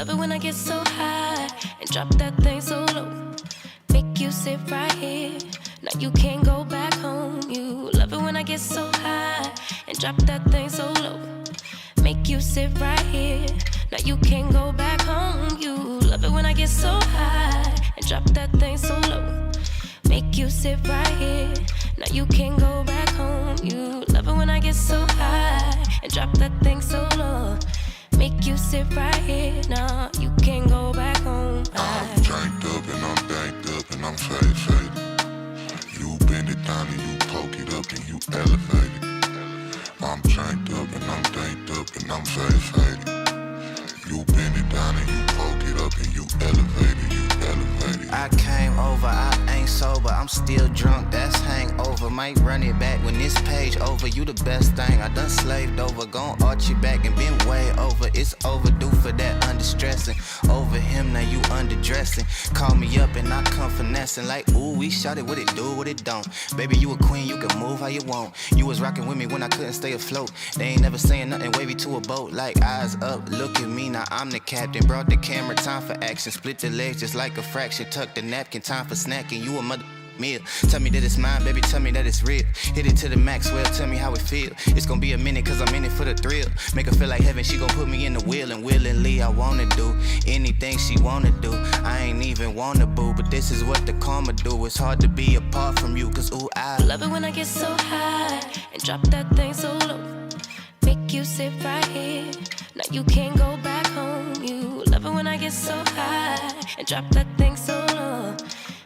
love it when I get so high and drop that thing so low. Make you sit right here. Now you can't go back home. You love it when I get so high and drop that thing so low. Make you sit right here. Now you can't go back home. You love it when I get so high and drop that thing so low. Make you sit right here. Now you can't go back home. You love it when I get so high and drop that thing so low. Make you sit right here. Now you can't go back home. I'm janked up and I'm banked up and I'm faded. You bend it down and you poke it up and you elevate it. I'm janked up and I'm danked up and I'm faded. You bend it down and you poke it up and you elevate it, you elevate it. I came over, I ain't sober, I'm still drunk, that's hangover. Might run it back when this page over. You the best thing I done slaved over. Gon' arch you back and been way over. It's overdue for that understressing. Over him, now you underdressing. Call me up and I come finessing. Like, ooh, we shot it, what it do, what it don't. Baby, you a queen, you can move how you want. You was rocking with me when I couldn't stay afloat. They ain't never saying nothing wavy to a boat. Like, eyes up, look at me, now I'm the captain. Brought the camera, time for action. Split the legs just like a fraction. Tuck the napkin, time for snacking. You a mother meal. Tell me that it's mine, baby, tell me that it's real. Hit it to the Maxwell, tell me how it feel. It's gonna be a minute cause I'm in it for the thrill. Make her feel like heaven, she gon' put me in the wheel. And willingly I wanna do anything she wanna do. I ain't even wanna boo, but this is what the karma do. It's hard to be apart from you cause ooh, I love it when I get so high and drop that thing so low. Make you sit right here. Now you can't go back home. You love it when I get so high and drop that thing so low.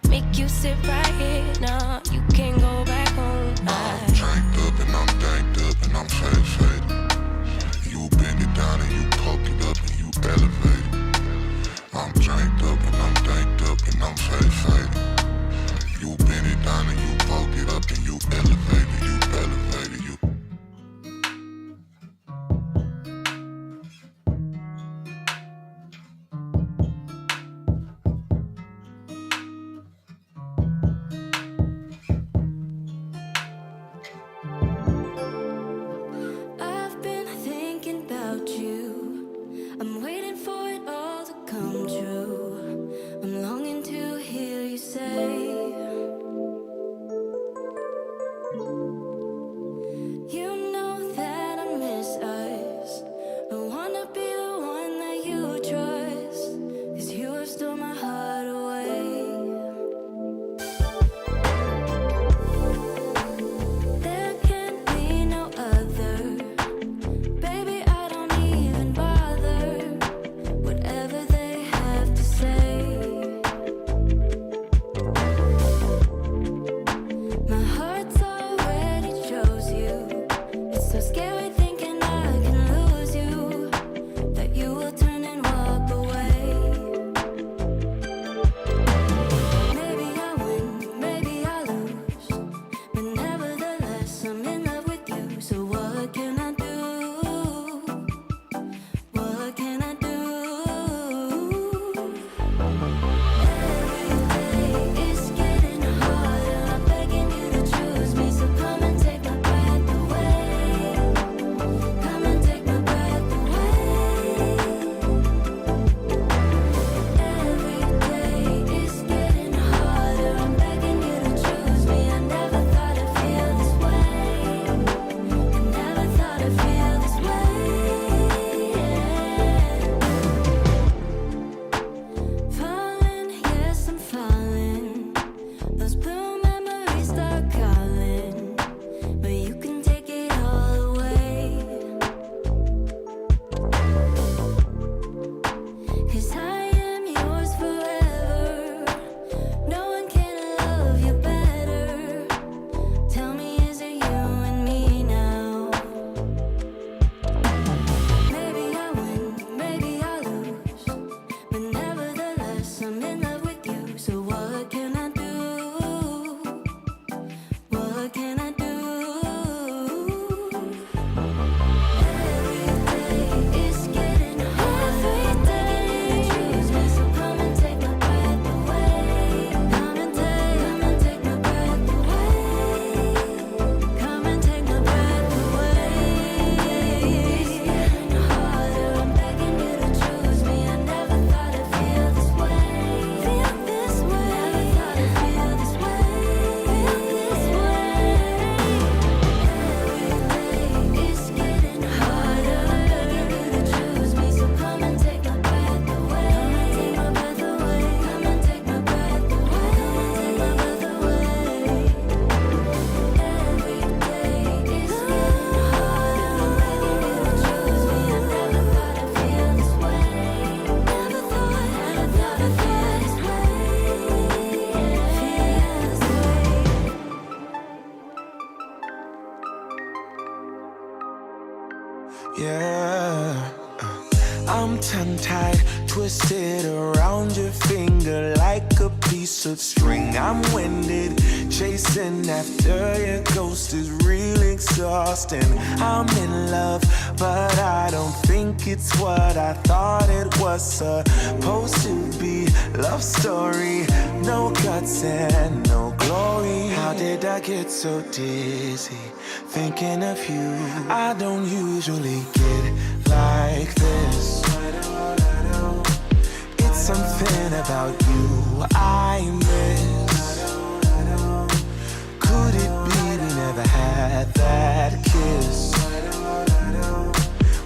Make you sit right here. Now you can't go back home. I'm janked up and I'm danked up and I'm faded. You bend it down and you poke it up and you elevate it. I'm janked up and I'm danked up and I'm faded. You bend it down and you poke it up and you elevate it, you elevate it, you. twisted around your finger like a piece of string. I'm winded, chasing after your ghost is real exhausting. I'm in love, but I don't think it's what I thought it was supposed to be. Love story, no guts and no glory. How did I get so dizzy thinking of you? I don't usually get like this. It's something about you I miss. Could it be we never had that kiss?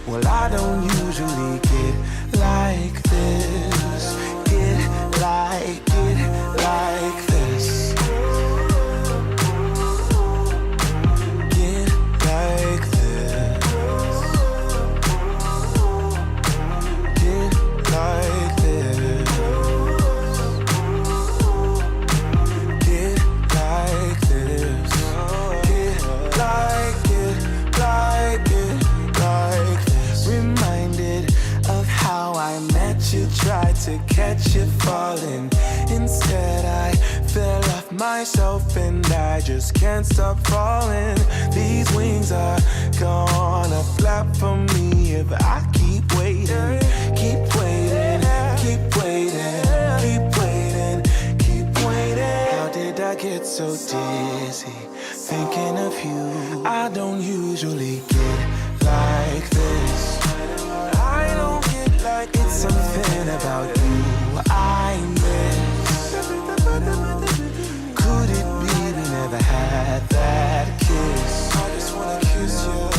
Well, I don't usually get like this. Get like this. Get like this. Get like this. Get like this. Get like this. Reminded of how I met you, tried to catch you falling. Instead I fell off myself and I just can't stop falling. These wings are gonna flap for me if I keep waiting. Keep waiting, keep waiting, keep waiting, keep waiting. How did I get so dizzy thinking of you? I don't usually get like this. I don't get like it's something about you I miss. Could it be we never had that kiss? I just wanna kiss you.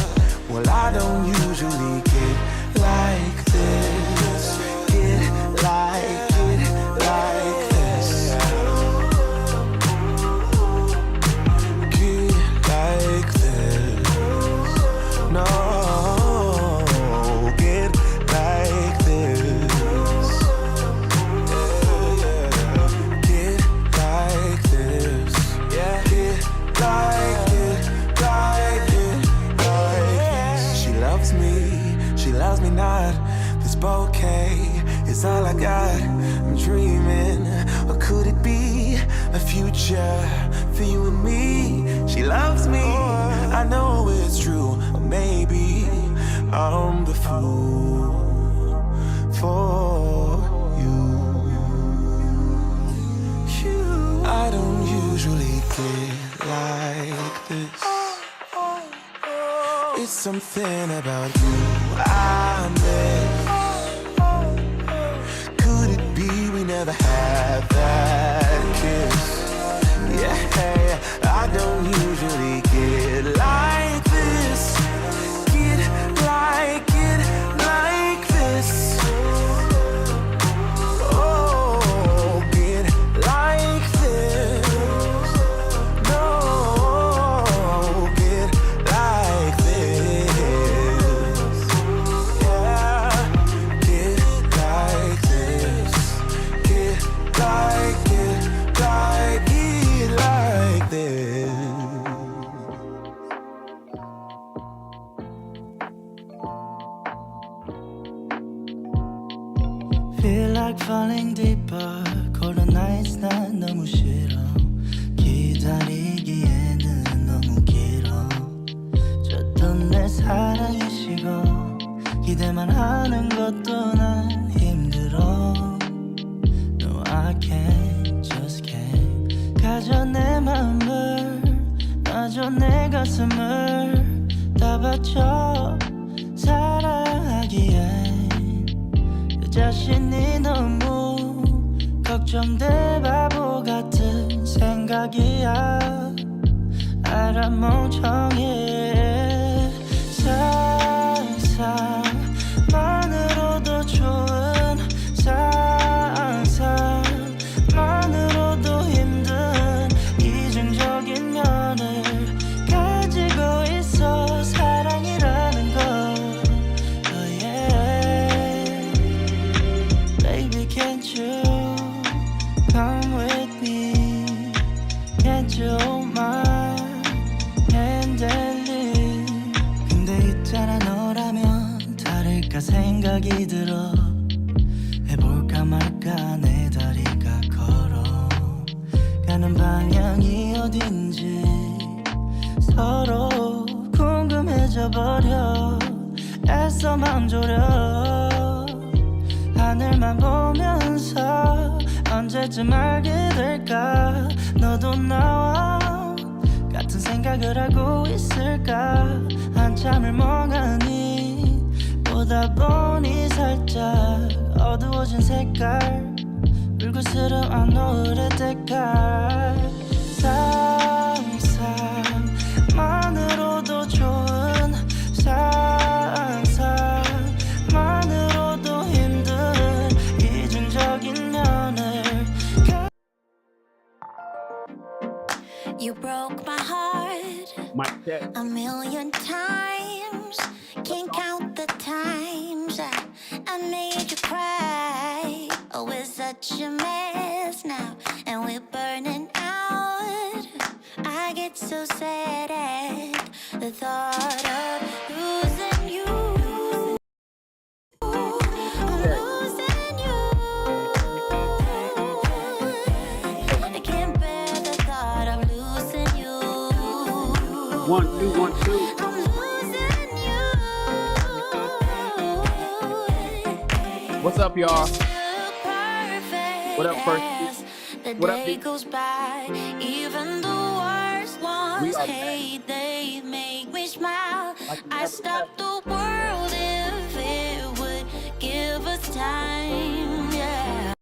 Well, I don't usually get like this. Get like this. Get like this. No. Loves me not. This bouquet is all I got. I'm dreaming, or could it be a future for you and me? She loves me, I know it's true. Or maybe I'm the fool for you. I don't usually get like this. It's something about you I miss. Could it be we never had that kiss? Yeah, I don't usually get like this. Get like this. Oh, get like this. No, get like this. Feel like falling deeper. Cold nights 난 너무 싫어. 기다리기에는 너무 길어. 줬던 내 사랑이 식어. 기대만 하는 것도 난 힘들어. No, I can't, just can't. 가져 내 맘을, 놔줘 내 가슴을 다 바쳐 사랑하기엔 내 자신이 너무 걱정돼. 바보 같은 생각이야. 알아 멍청해. 상상만으로도 좋은 상상만으로도 힘든 이중적인 면을 가지고 있어. 사랑이라는 거. Oh yeah. Baby, can't you come with me? Can't you hold my hand and leave? 근데 있잖아, 너라면 다를까 생각이 들어. 해볼 가는 방향이 어딘지 서로 궁금해져 버려 애써 맘 졸여 하늘만 보면서 언제쯤 알게 될까 너도 나와 같은 생각을 하고 있을까 한참을 멍하니 보다 보니 살짝 어두워진 색깔 불그스름한 노을의 때깔 상상만으로도 좋은 상상만으로도 힘든 이중적인 면을 You broke my heart a million times. Can't count the times I made you cry. Oh, we're such a mess now, and we're burning out. I get so sad at the thought of losing you. I'm losing you. I can't bear the thought of losing you. 1 2 1 2. I'm losing you. What's up, y'all? What up, first? What up, day D? goes by, even the worst ones We are hate, they make me smile. Like you I never stop the world if it would give us time, yeah.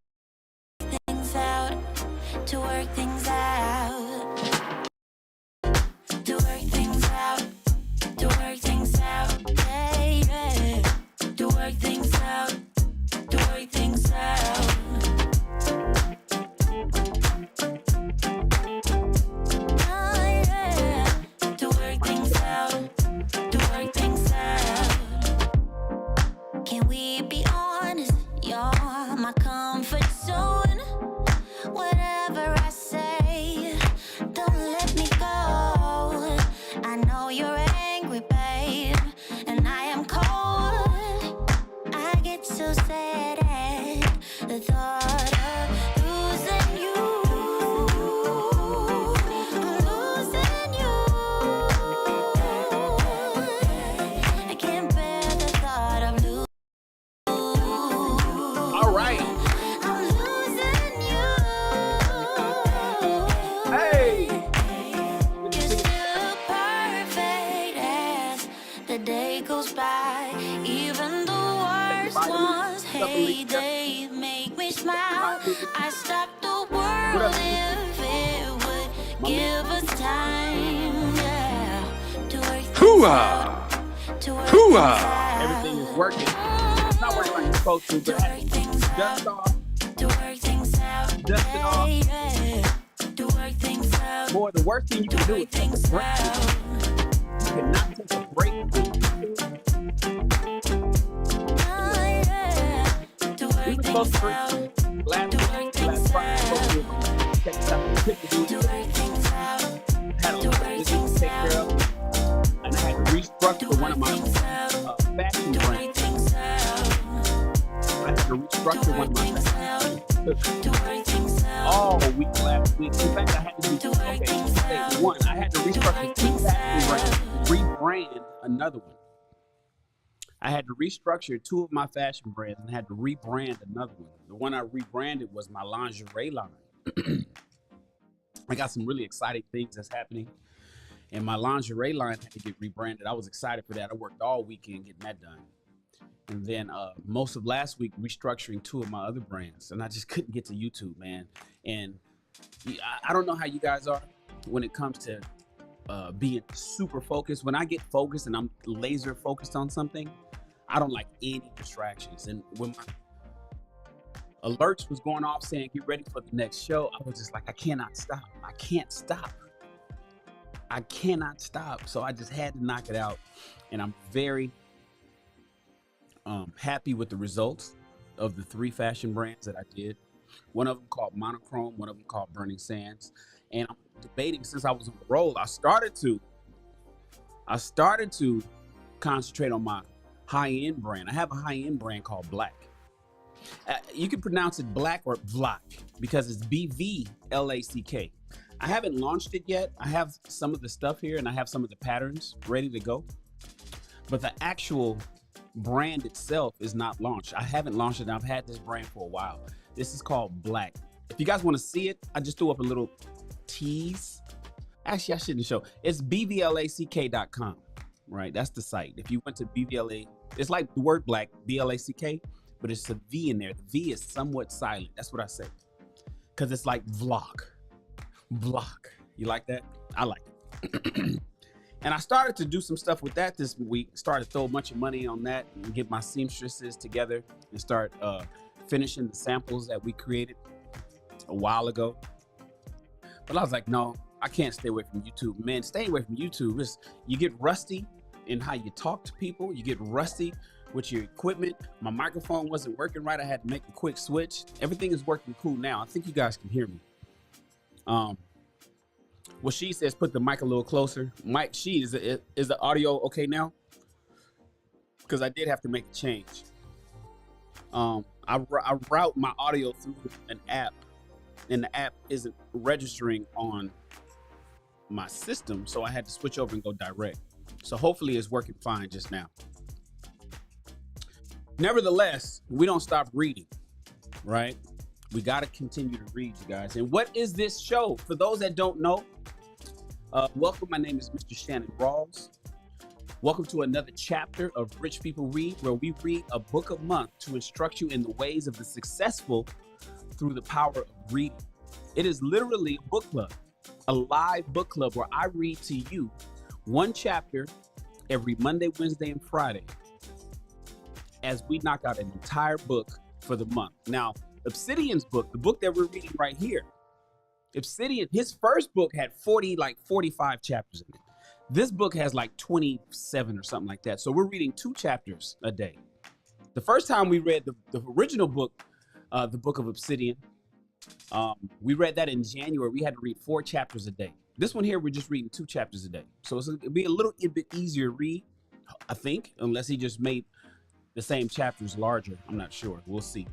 Things out, to work things out. To work things out, to work things out, yeah, yeah. To work things out, to work things out. Can we be honest? You're my comfort zone. Whatever I say, don't let me go. I know you're angry, babe, and I am cold. I get so sad at the thought of losing you. I'm losing you. I can't bear the thought of losing. All right. I'm losing you. Hey. You're still perfect as the day goes by. Even the worst ones hate, they make me smile. I stop the world if it would give us time, yeah. To work things out, to work things out. Everything is working. It's not working like it's supposed to, To but work things dust out, off. to work things out, Dust it off. yeah. To work things out, Boy, the worst thing you can do is work take a things break. out. You cannot take a break. To We work were supposed things to out, last to work things Friday, out, supposed to check this out. to work things out, Had a to lot of work business things to take care out, of, and I had to to restructure one of work my things out, fashion to brands. work things out, I had to to restructure one work of my things out, took to work things out, all week last week. In fact, I had to do to work things out, one. I had to restructure work 2 things fashion brands, out. rebrand another one. I had to restructure 2 of my fashion brands and had to rebrand another one. The one I rebranded was my lingerie line. I got some really exciting things that's happening, and my lingerie line had to get rebranded. I was excited for that. I worked all weekend getting that done. And then most of last week restructuring 2 of my other brands, and I just couldn't get to YouTube, man. And I don't know how you guys are when it comes to being super focused. When I get focused and I'm laser focused on something, I don't like any distractions. And when my alerts was going off saying get ready for the next show, I was just like, I cannot stop. I can't stop. I cannot stop. So I just had to knock it out. And I'm very happy with the results of the 3 fashion brands that I did. One of them called Monochrome, one of them called Burning Sands. And I'm debating, since I was on the roll, I started to concentrate on my high-end brand. I have a high-end brand called Black. You can pronounce it black or vlak because it's BVLACK. I haven't launched it yet. I have some of the stuff here and I have some of the patterns ready to go. But the actual brand itself is not launched. I haven't launched it. I've had this brand for a while. This is called Black. If you guys want to see it, I just threw up a little tease. Actually, I shouldn't show. It's bvlack.com, right? That's the site. If you went to BVLA, it's like the word black, BLACK, but it's a V in there. The V is somewhat silent. That's what I say. Because it's like vlog. You like that? I like it. And I started to do some stuff with that this week. Started to throw a bunch of money on that and get my seamstresses together and start finishing the samples that we created a while ago. But I was like, no, I can't stay away from YouTube. Man, staying away from YouTube is you get rusty in how you talk to people. You get rusty with your equipment. My microphone wasn't working right. I had to make a quick switch. Everything is working cool now. I think you guys can hear me. Well, she says put the mic a little closer. Mike, is the audio okay now? Because I did have to make a change. I route my audio through an app, and the app isn't registering on my system, so I had to switch over and go direct. So hopefully it's working fine just now. Nevertheless, we don't stop reading, right? We got to continue to read, you guys. And what is this show? For those that don't know, welcome. My name is Mr. Shannon Rawls. Welcome to another chapter of Rich People Read, where we read a book a month to instruct you in the ways of the successful through the power of reading. It is literally a book club, a live book club where I read to you one chapter every Monday, Wednesday, and Friday as we knock out an entire book for the month. Now, Obsidian's book, the book that we're reading right here, Obsidian, his first book had 45 chapters in it. This book has like 27 or something like that. So we're reading 2 chapters a day. The first time we read the original book, the Book of Obsidian, we read that in January. We had to read 4 chapters a day. This one here, we're just reading 2 chapters a day. So it'll be a little bit easier to read, I think, unless he just made the same chapters larger. I'm not sure. We'll see.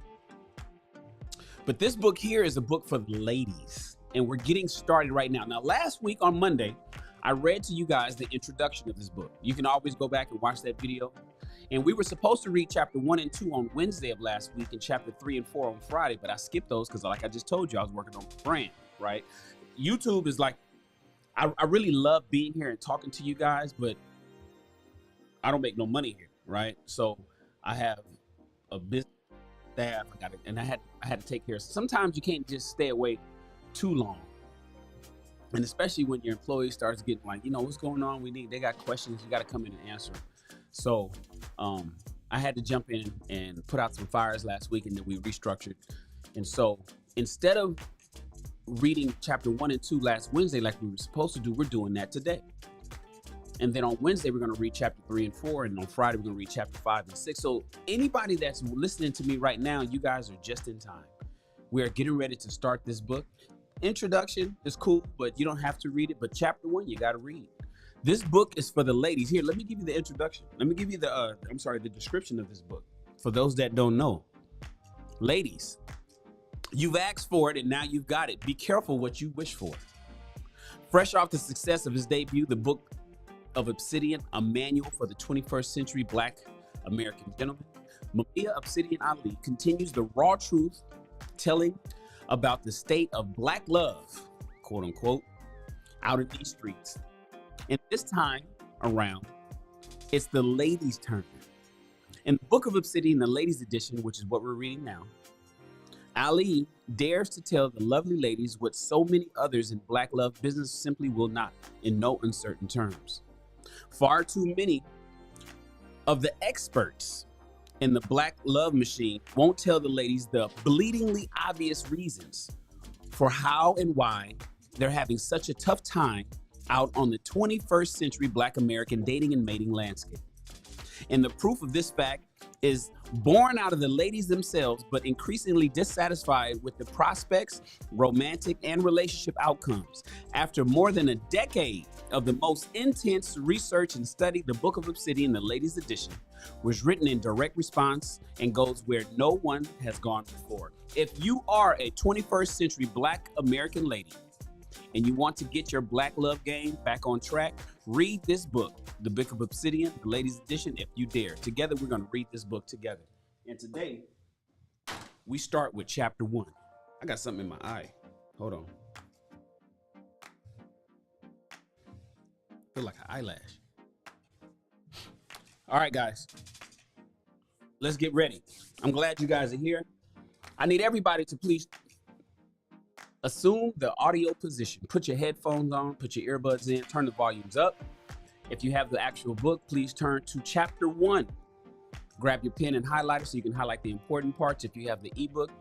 But this book here is a book for the ladies, and we're getting started right now. Now, last week on Monday, I read to you guys the introduction of this book. You can always go back and watch that video. And we were supposed to read chapter 1 and 2 on Wednesday of last week and chapter 3 and 4 on Friday, but I skipped those because, like I just told you, I was working on the brand, right? YouTube is like, I really love being here and talking to you guys, but I don't make no money here, right? So I have a business staff, I had to take care of. Sometimes you can't just stay away too long, and especially when your employee starts getting like, what's going on? They got questions. You got to come in and answer. So I had to jump in and put out some fires last week, and then we restructured. And so instead of reading chapter 1 and 2 last Wednesday like we were supposed to do, we're doing that today. And then on Wednesday, we're going to read chapter 3 and 4. And on Friday, we're going to read chapter 5 and 6. So anybody that's listening to me right now, you guys are just in time. We're getting ready to start this book. Introduction is cool, but you don't have to read it. But chapter 1, you got to read. This book is for the ladies. Here, let me give you the introduction. Let me give you the description of this book. For those that don't know, ladies, you've asked for it and now you've got it. Be careful what you wish for. Fresh off the success of his debut, the Book of Obsidian, a manual for the 21st century Black American gentleman, Mumia Obsidian Ali continues the raw truth telling about the state of Black love, quote unquote, out in these streets. And this time around, it's the ladies' turn. In the Book of Obsidian, the ladies' edition, which is what we're reading now, Ali dares to tell the lovely ladies what so many others in Black love business simply will not, in no uncertain terms. Far too many of the experts in the Black love machine won't tell the ladies the bleedingly obvious reasons for how and why they're having such a tough time out on the 21st century Black American dating and mating landscape. And the proof of this fact is born out of the ladies themselves, but increasingly dissatisfied with the prospects, romantic, and relationship outcomes. After more than a decade of the most intense research and study, the Book of Obsidian, the ladies edition, was written in direct response and goes where no one has gone before. If you are a 21st century Black American lady and you want to get your Black love game back on track, read this book, The Book of Obsidian, the ladies edition, if you dare. Together, we're going to read this book together. And today, we start with chapter 1. I got something in my eye. Hold on. Feel like an eyelash. All right, guys. Let's get ready. I'm glad you guys are here. I need everybody to please assume the audio position. Put your headphones on, put your earbuds in, turn the volumes up. If you have the actual book, please turn to chapter 1. Grab your pen and highlighter so you can highlight the important parts. If you have the ebook,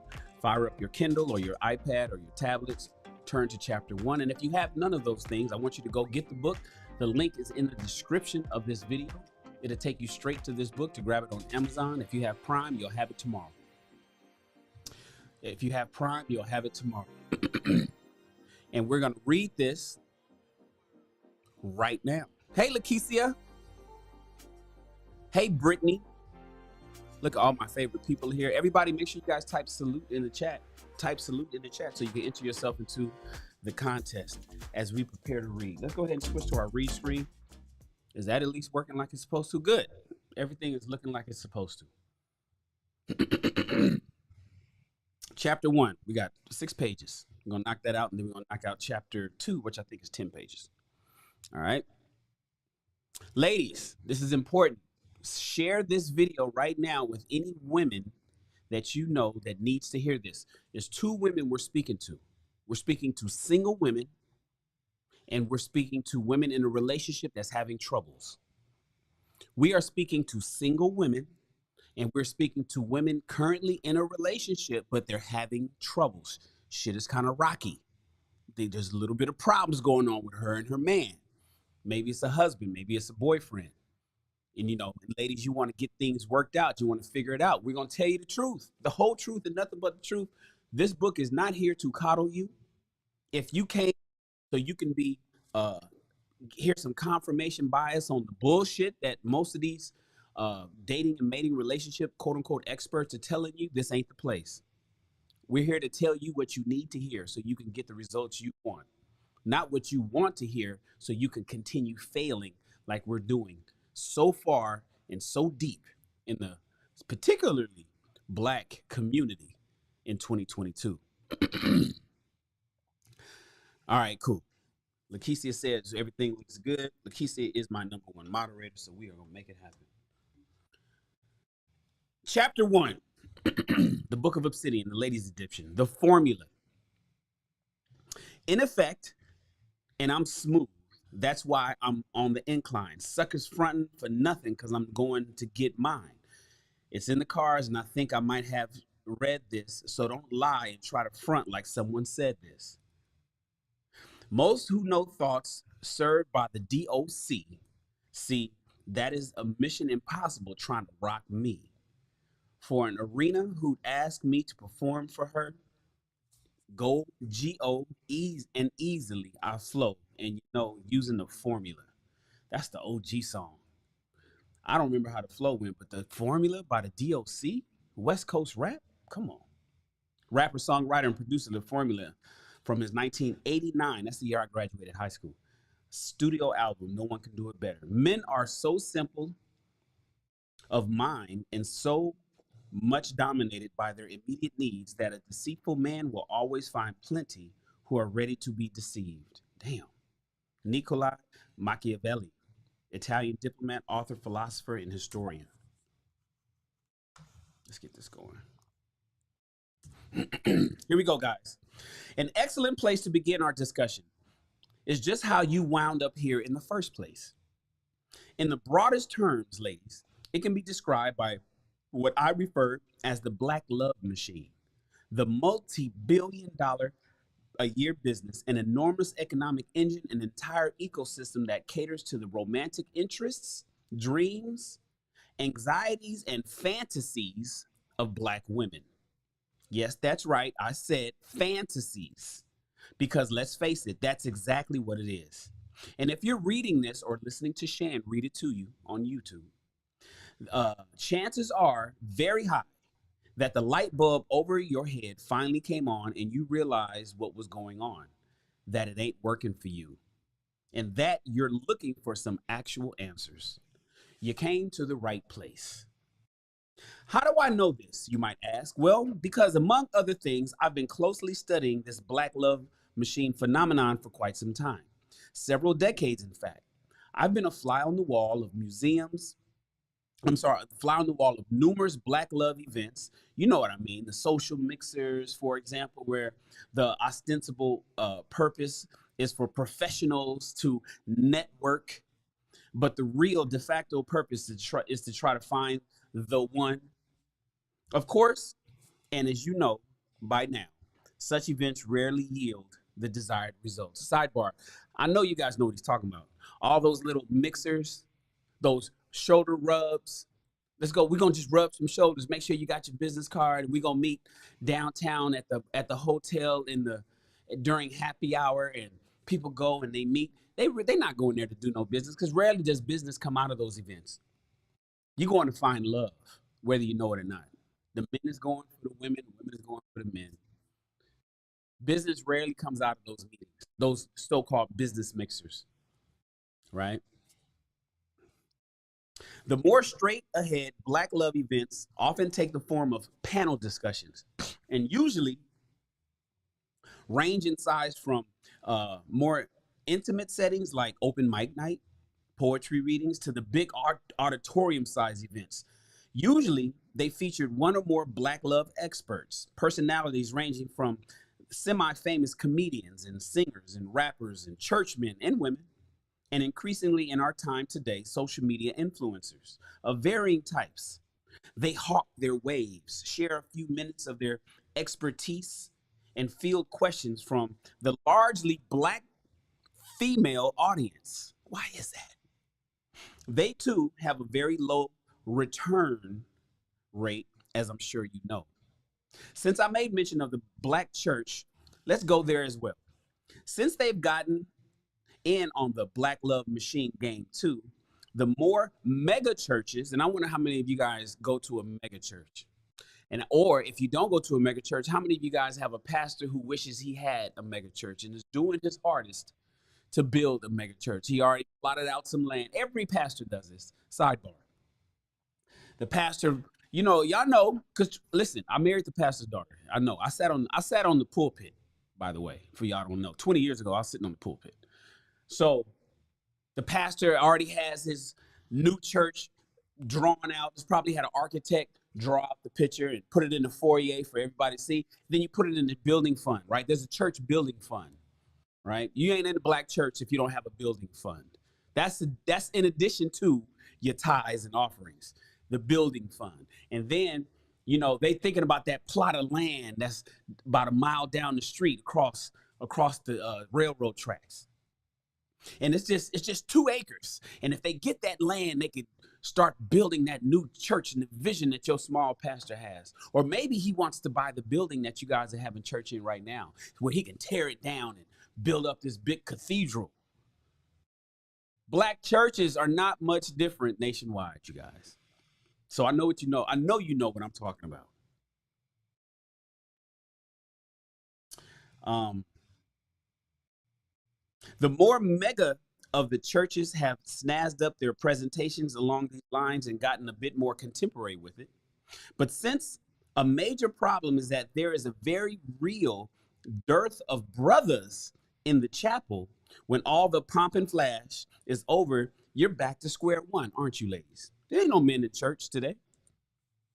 fire up your Kindle or your iPad or your tablets, turn to chapter 1. And if you have none of those things, I want you to go get the book. The link is in the description of this video. It'll take you straight to this book to grab it on Amazon. If you have Prime, you'll have it tomorrow. If you have Prime, you'll have it tomorrow. And we're going to read this right now. Hey, Lakeisha. Hey, Brittany. Look at all my favorite people here. Everybody, make sure you guys type salute in the chat. Type salute in the chat so you can enter yourself into the contest as we prepare to read. Let's go ahead and switch to our read screen. Is that at least working like it's supposed to? Good. Everything is looking like it's supposed to. Chapter 1, we got 6 pages. We're going to knock that out, and then we're going to knock out chapter 2, which I think is 10 pages. All right. Ladies, this is important. Share this video right now with any women that you know that needs to hear this. There's 2 women we're speaking to. We're speaking to single women, and we're speaking to women in a relationship that's having troubles. We are speaking to single women, and we're speaking to women currently in a relationship, but they're having troubles. Shit is kind of rocky. There's a little bit of problems going on with her and her man. Maybe it's a husband, maybe it's a boyfriend. And you know, ladies, you want to get things worked out. You want to figure it out. We're going to tell you the truth, the whole truth and nothing but the truth. This book is not here to coddle you. If you came so you can be, hear some confirmation bias on the bullshit that most of these dating and mating relationship, quote unquote, experts are telling you, this ain't the place. We're here to tell you what you need to hear so you can get the results you want, not what you want to hear so you can continue failing like we're doing so far and so deep in the particularly Black community in 2022. All right, cool. Lakeisha says everything looks good. Lakeisha is my number 1 moderator, so we are going to make it happen. Chapter 1, the Book of Obsidian, the ladies edition, the formula. In effect, and I'm smooth. That's why I'm on the incline. Suckers fronting for nothing because I'm going to get mine. It's in the cars, and I think I might have read this, so don't lie and try to front like someone said this. Most who know thoughts served by the DOC see that is a mission impossible trying to rock me. For an arena who'd ask me to perform for her, go G-O, ease and easily I flow. And you know, using the formula. That's the OG song. I don't remember how the flow went, but the formula by the DOC, West Coast rap, come on. Rapper, songwriter, and producer of the formula from his 1989, that's the year I graduated high school, studio album, No One Can Do It Better. Men are so simple of mind and so much dominated by their immediate needs that a deceitful man will always find plenty who are ready to be deceived. Damn. Niccolo Machiavelli, Italian diplomat, author, philosopher, and historian. Let's get this going. Here we go, guys. An excellent place to begin our discussion is just how you wound up here in the first place. In the broadest terms, ladies, it can be described by what I refer as the Black love machine, the multi-billion-dollar a year business, an enormous economic engine, an entire ecosystem that caters to the romantic interests, dreams, Anxieties and fantasies of Black women. Yes, that's right. I said fantasies because let's face it, that's exactly what it is. And if you're reading this or listening to Shan read it to you on YouTube, chances are very high that the light bulb over your head finally came on and you realized what was going on, that it ain't working for you, and that you're looking for some actual answers. You came to the right place. How do I know this, you might ask? Well, because among other things, I've been closely studying this Black love machine phenomenon for quite some time, several decades, in fact. I've been a fly on the wall of museums. Fly on the wall of numerous Black love events. You know what I mean? The social mixers, for example, where the ostensible purpose is for professionals to network, but the real de facto purpose is to try to find the one. Of course, and as you know by now, such events rarely yield the desired results. Sidebar, I know you guys know what he's talking about. All those little mixers, those shoulder rubs. Let's go. We're gonna just rub some shoulders. Make sure you got your business card, and we're gonna meet downtown at the hotel during happy hour. And people go and they meet. They're not going there to do no business because rarely does business come out of those events. You're going to find love, whether you know it or not. The men is going for the women is going for the men. Business rarely comes out of those meetings, those so-called business mixers, right? The more straight ahead Black love events often take the form of panel discussions and usually range in size from more intimate settings like open mic night, poetry readings, to the big auditorium size events. Usually, they featured one or more Black love experts, personalities ranging from semi-famous comedians and singers and rappers and churchmen and women, and increasingly in our time today, social media influencers of varying types. They hawk their waves, share a few minutes of their expertise, and field questions from the largely Black female audience. Why is that? They too have a very low return rate, as I'm sure you know. Since I made mention of the Black church, let's go there as well. Since they've gotten in on the Black love machine game too, the more mega churches, and I wonder how many of you guys go to a mega church. Or if you don't go to a mega church, how many of you guys have a pastor who wishes he had a mega church and is doing his hardest to build a mega church? He already plotted out some land. Every pastor does this. Sidebar. The pastor, y'all know, because listen, I married the pastor's daughter. I know. I sat on the pulpit, by the way, for y'all don't know. 20 years ago, I was sitting on the pulpit. So the pastor already has his new church drawn out. He's probably had an architect draw out the picture and put it in the foyer for everybody to see. Then you put it in the building fund, right? There's a church building fund, right? You ain't in a Black church if you don't have a building fund. That's in addition to your tithes and offerings, the building fund. And then, they thinking about that plot of land that's about a mile down the street across the railroad tracks. And it's just 2 acres. And if they get that land, they could start building that new church and the vision that your small pastor has. Or maybe he wants to buy the building that you guys are having church in right now, where he can tear it down and build up this big cathedral. Black churches are not much different nationwide, you guys. So I know what you know. I know you know what I'm talking about. The more mega of the churches have snazzed up their presentations along these lines and gotten a bit more contemporary with it. But since a major problem is that there is a very real dearth of brothers in the chapel, when all the pomp and flash is over, you're back to square one, aren't you, ladies? There ain't no men in church today.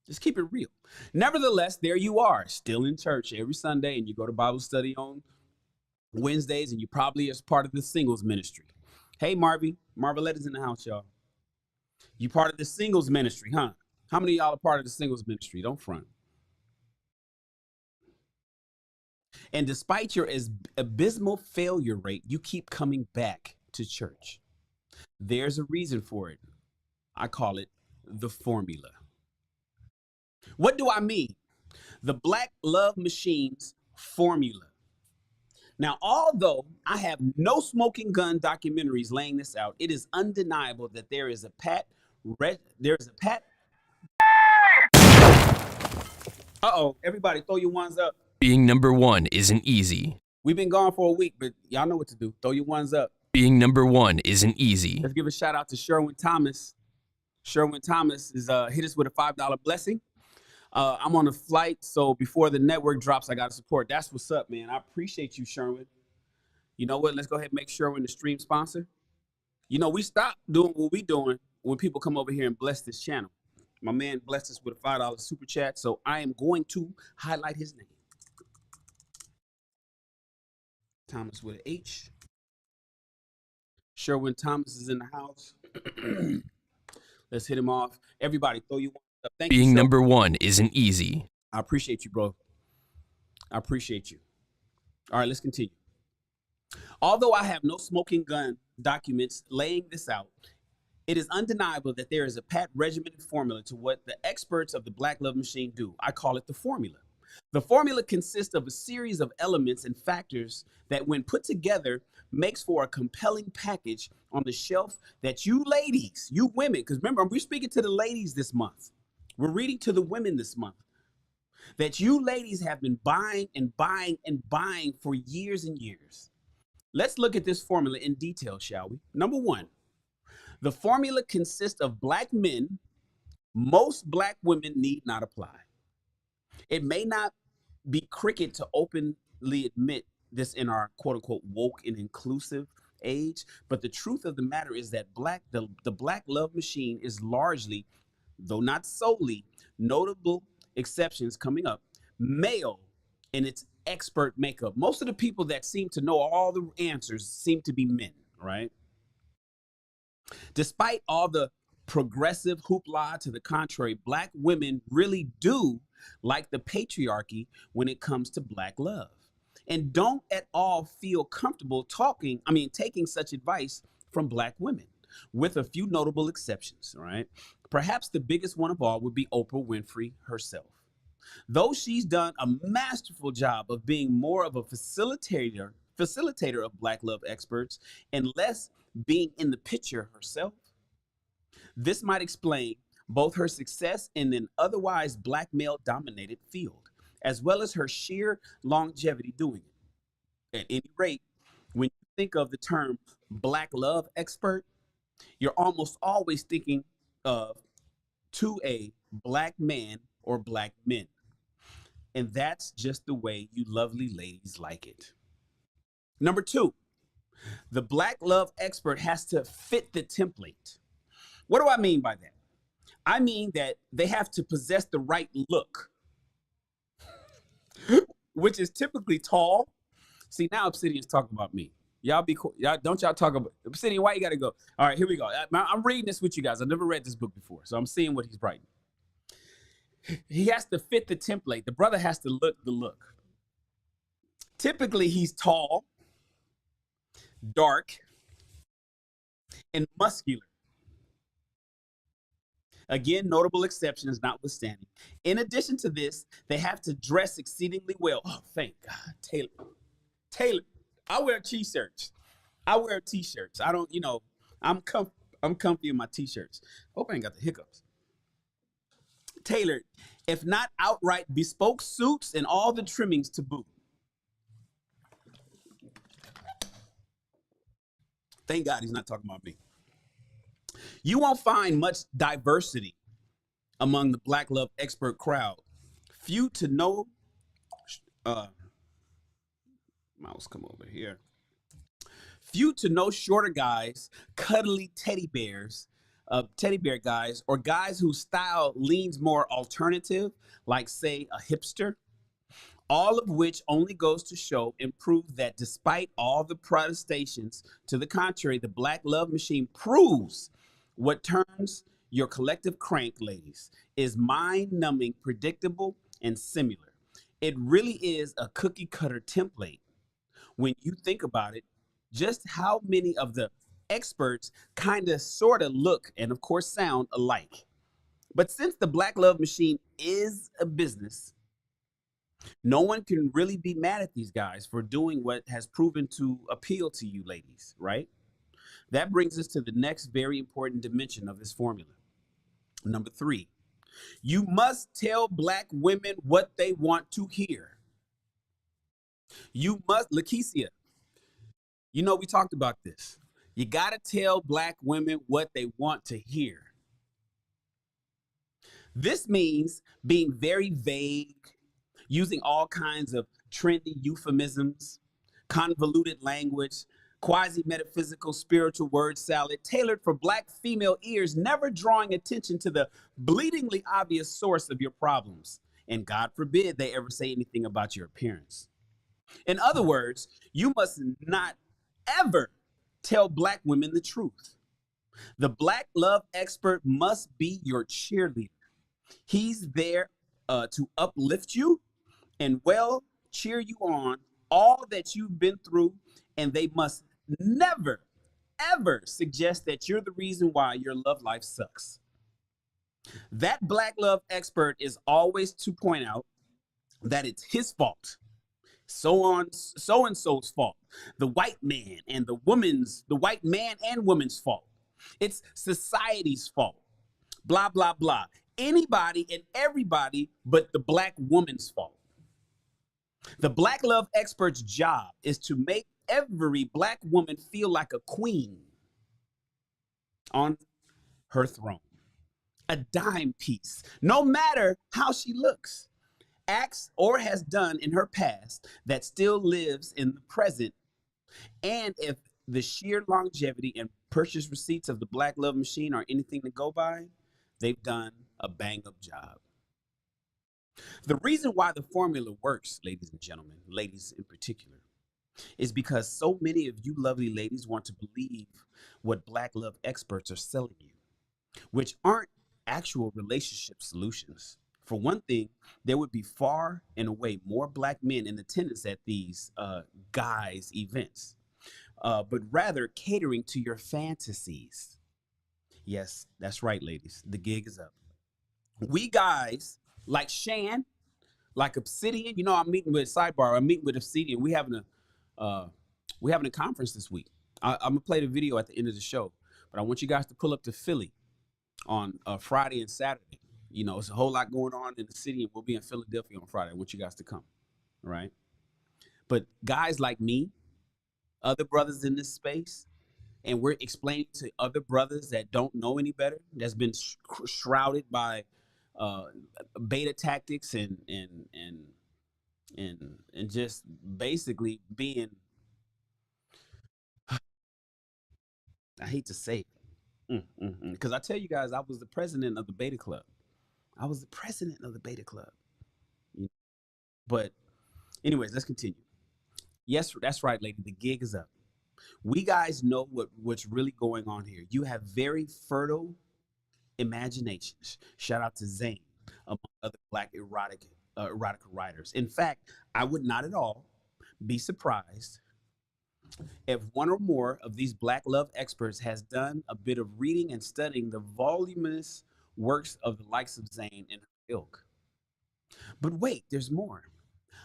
Just keep it real. Nevertheless, there you are, still in church every Sunday, and you go to Bible study on Wednesdays, and you probably as part of the singles ministry. Hey, Marvelette is in the house, y'all. You part of the singles ministry, huh? How many of y'all are part of the singles ministry? Don't front. And despite your abysmal failure rate, you keep coming back to church. There's a reason for it. I call it the formula. What do I mean? The Black Love Machine's formula. Now, although I have no smoking gun documentaries laying this out, it is undeniable that there is a pat. Uh-oh, everybody throw your ones up. Being number one isn't easy. We've been gone for a week, but y'all know what to do. Throw your ones up. Being number one isn't easy. Let's give a shout out to Sherwin Thomas. Sherwin Thomas is hit us with a $5 blessing. I'm on a flight, so before the network drops, I got to support. That's what's up, man. I appreciate you, Sherwin. You know what? Let's go ahead and make Sherwin the stream sponsor. You know, we stopped doing what we doing when people come over here and bless this channel. My man blessed us with a $5 super chat, so I am going to highlight his name. Thomas with an H. Sherwin Thomas is in the house. Let's hit him off. Everybody, throw you one up. Thank you. Being number one isn't easy. I appreciate you, bro. I appreciate you. All right, let's continue. Although I have no smoking gun documents laying this out, it is undeniable that there is a pat regimented formula to what the experts of the Black Love Machine do. I call it the formula. The formula consists of a series of elements and factors that, when put together, makes for a compelling package on the shelf that you ladies, you women, because remember, we're speaking to the ladies this month. We're reading to the women this month. That you ladies have been buying and buying and buying for years and years. Let's look at this formula in detail, shall we? Number one, the formula consists of Black men. Most Black women need not apply. It may not be cricket to openly admit this in our quote unquote woke and inclusive age, but the truth of the matter is that the Black Love Machine is largely, though not solely, notable exceptions coming up, male in its expert makeup. Most of the people that seem to know all the answers seem to be men, right? Despite all the progressive hoopla to the contrary, Black women really do like the patriarchy when it comes to Black love, and don't at all feel comfortable taking such advice from Black women, with a few notable exceptions, right? Perhaps the biggest one of all would be Oprah Winfrey herself. Though she's done a masterful job of being more of a facilitator of Black love experts and less being in the picture herself, this might explain both her success in an otherwise Black male-dominated field, as well as her sheer longevity doing it. At any rate, when you think of the term Black love expert, you're almost always thinking of to a Black man or Black men. And that's just the way you lovely ladies like it. Number two, the Black love expert has to fit the template. What do I mean by that? I mean that they have to possess the right look, which is typically tall. See, now Obsidian's talking about me. Y'all be cool. Don't y'all talk about Obsidian. Why you gotta go? All right, here we go. I'm reading this with you guys. I've never read this book before, so I'm seeing what he's writing. He has to fit the template. The brother has to look the look. Typically, he's tall, dark, and muscular. Again, notable exceptions notwithstanding. In addition to this, they have to dress exceedingly well. Oh, thank God, Taylor. I wear t-shirts. I don't, I'm comfy in my t-shirts. Hope I ain't got the hiccups. Tailored, if not outright bespoke suits and all the trimmings to boot. Thank God he's not talking about me. You won't find much diversity among the Black love expert crowd. Few to no, mouse come over here. Few to no shorter guys, cuddly teddy bear guys, or guys whose style leans more alternative, like say a hipster. All of which only goes to show and prove that despite all the protestations to the contrary, the Black love machine proves what turns your collective crank, ladies, is mind-numbing, predictable, and similar. It really is a cookie-cutter template. When you think about it, just how many of the experts kind of sort of look and of course sound alike. But since the black love machine is a business, no one can really be mad at these guys for doing what has proven to appeal to you ladies, right? That brings us to the next very important dimension of this formula. Number 3, you must tell black women what they want to hear. You must, Lakeisha, you know, we talked about this. You got to tell black women what they want to hear. This means being very vague, using all kinds of trendy euphemisms, convoluted language, quasi-metaphysical spiritual word salad tailored for black female ears, never drawing attention to the bleedingly obvious source of your problems. And God forbid they ever say anything about your appearance. In other words, you must not ever tell black women the truth. The black love expert must be your cheerleader. He's there to uplift you and cheer you on all that you've been through, and they must never, ever suggest that you're the reason why your love life sucks. That black love expert is always to point out that it's his fault, so and so's fault, the white man and the white man and woman's fault. It's society's fault, blah, blah, blah. Anybody and everybody but the black woman's fault. The black love expert's job is to make every black woman feel like a queen on her throne, a dime piece, no matter how she looks, acts, or has done in her past that still lives in the present. And if the sheer longevity and purchase receipts of the black love machine are anything to go by, they've done a bang-up job. The reason why the formula works, ladies and gentlemen, ladies in particular, is because so many of you lovely ladies want to believe what black love experts are selling you, which aren't actual relationship solutions. For one thing, there would be far and away more black men in attendance at these guys' events, but rather catering to your fantasies. Yes, that's right, ladies. The gig is up. We guys like Shannon, like Obsidian. You know, I'm meeting with Obsidian. We having a conference this week. I'm gonna play the video at the end of the show, but I want you guys to pull up to Philly on Friday and Saturday. You know, it's a whole lot going on in the city, and we'll be in Philadelphia on Friday. I want you guys to come, all right? But guys like me, other brothers in this space, and we're explaining to other brothers that don't know any better, that's been shrouded by beta tactics and just basically being, I hate to say it, because I tell you guys, I was the president of the beta club. But anyways, let's continue. Yes, that's right, lady. The gig is up. We guys know what's really going on here. You have very fertile imaginations. Shout out to Zane, among other black erotica writers. In fact, I would not at all be surprised if one or more of these black love experts has done a bit of reading and studying the voluminous works of the likes of Zane and her ilk. But wait, there's more.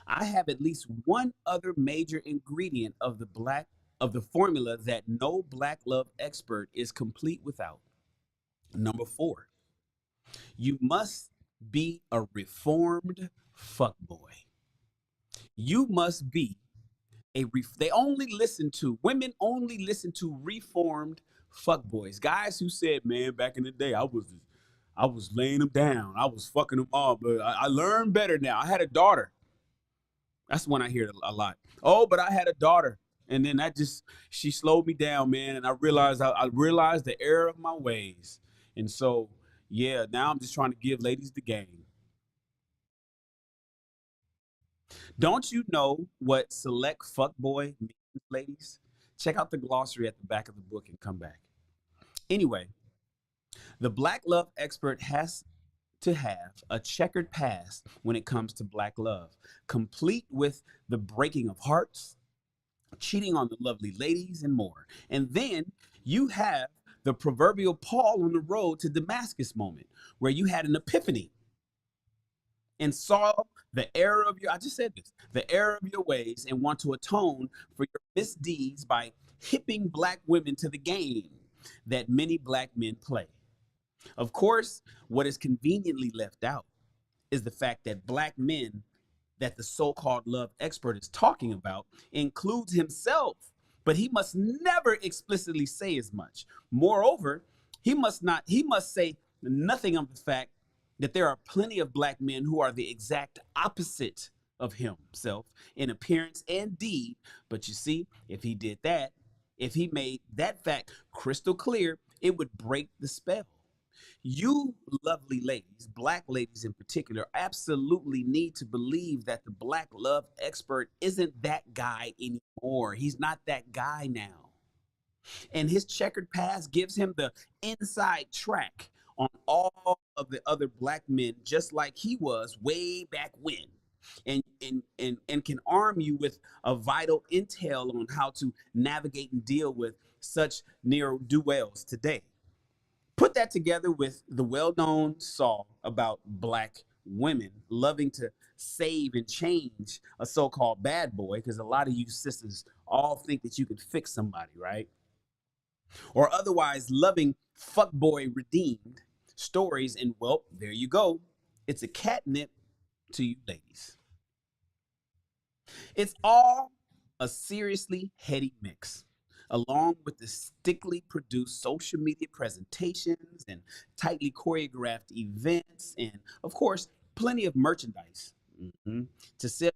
I have at least one other major ingredient of the formula that no black love expert is complete without. Number 4, you must be a reformed fuckboy. You must be women only listen to reformed fuckboys. Guys who said, man, back in the day, I was laying them down. I was fucking them all, but I learned better now. I had a daughter. That's when I hear it a lot. Oh, but I had a daughter. And then she slowed me down, man. And I realized the error of my ways. And so, yeah, now I'm just trying to give ladies the game. Don't you know what select fuckboy means, ladies? Check out the glossary at the back of the book and come back. Anyway, the black love expert has to have a checkered past when it comes to black love, complete with the breaking of hearts, cheating on the lovely ladies, and more. And then you have the proverbial Paul on the road to Damascus moment, where you had an epiphany and saw the error of your, I just said this, the error of your ways and want to atone for your misdeeds by hipping black women to the game that many black men play. Of course, what is conveniently left out is the fact that black men that the so-called love expert is talking about includes himself, but he must never explicitly say as much. Moreover, he must say nothing of the fact that there are plenty of black men who are the exact opposite of himself in appearance and deed. But you see, if he did that, if he made that fact crystal clear, it would break the spell. You lovely ladies, black ladies in particular, absolutely need to believe that the black love expert isn't that guy anymore. He's not that guy now. And his checkered past gives him the inside track on all of the other black men, just like he was way back when. And can arm you with a vital intel on how to navigate and deal with such ne'er-do-wells today. Put that together with the well-known saw about black women loving to save and change a so-called bad boy, because a lot of you sisters all think that you can fix somebody, right? Or otherwise loving fuckboy redeemed stories, and well, there you go. It's a catnip to you ladies. It's all a seriously heady mix, along with the stickly produced social media presentations and tightly choreographed events, and of course, plenty of merchandise to sell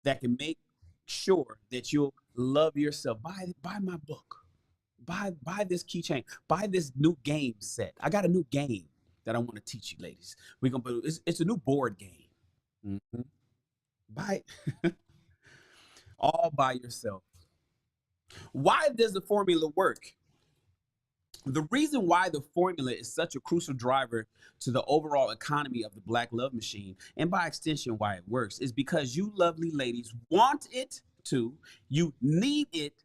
that can make sure that you'll love yourself. Buy my book. Buy this keychain. Buy this new game set. I got a new game that I want to teach you, ladies. We're gonna put it's a new board game. Buy it all by yourself. Why does the formula work? The reason why the formula is such a crucial driver to the overall economy of the black love machine, and by extension why it works, is because you lovely ladies want it to, you need it,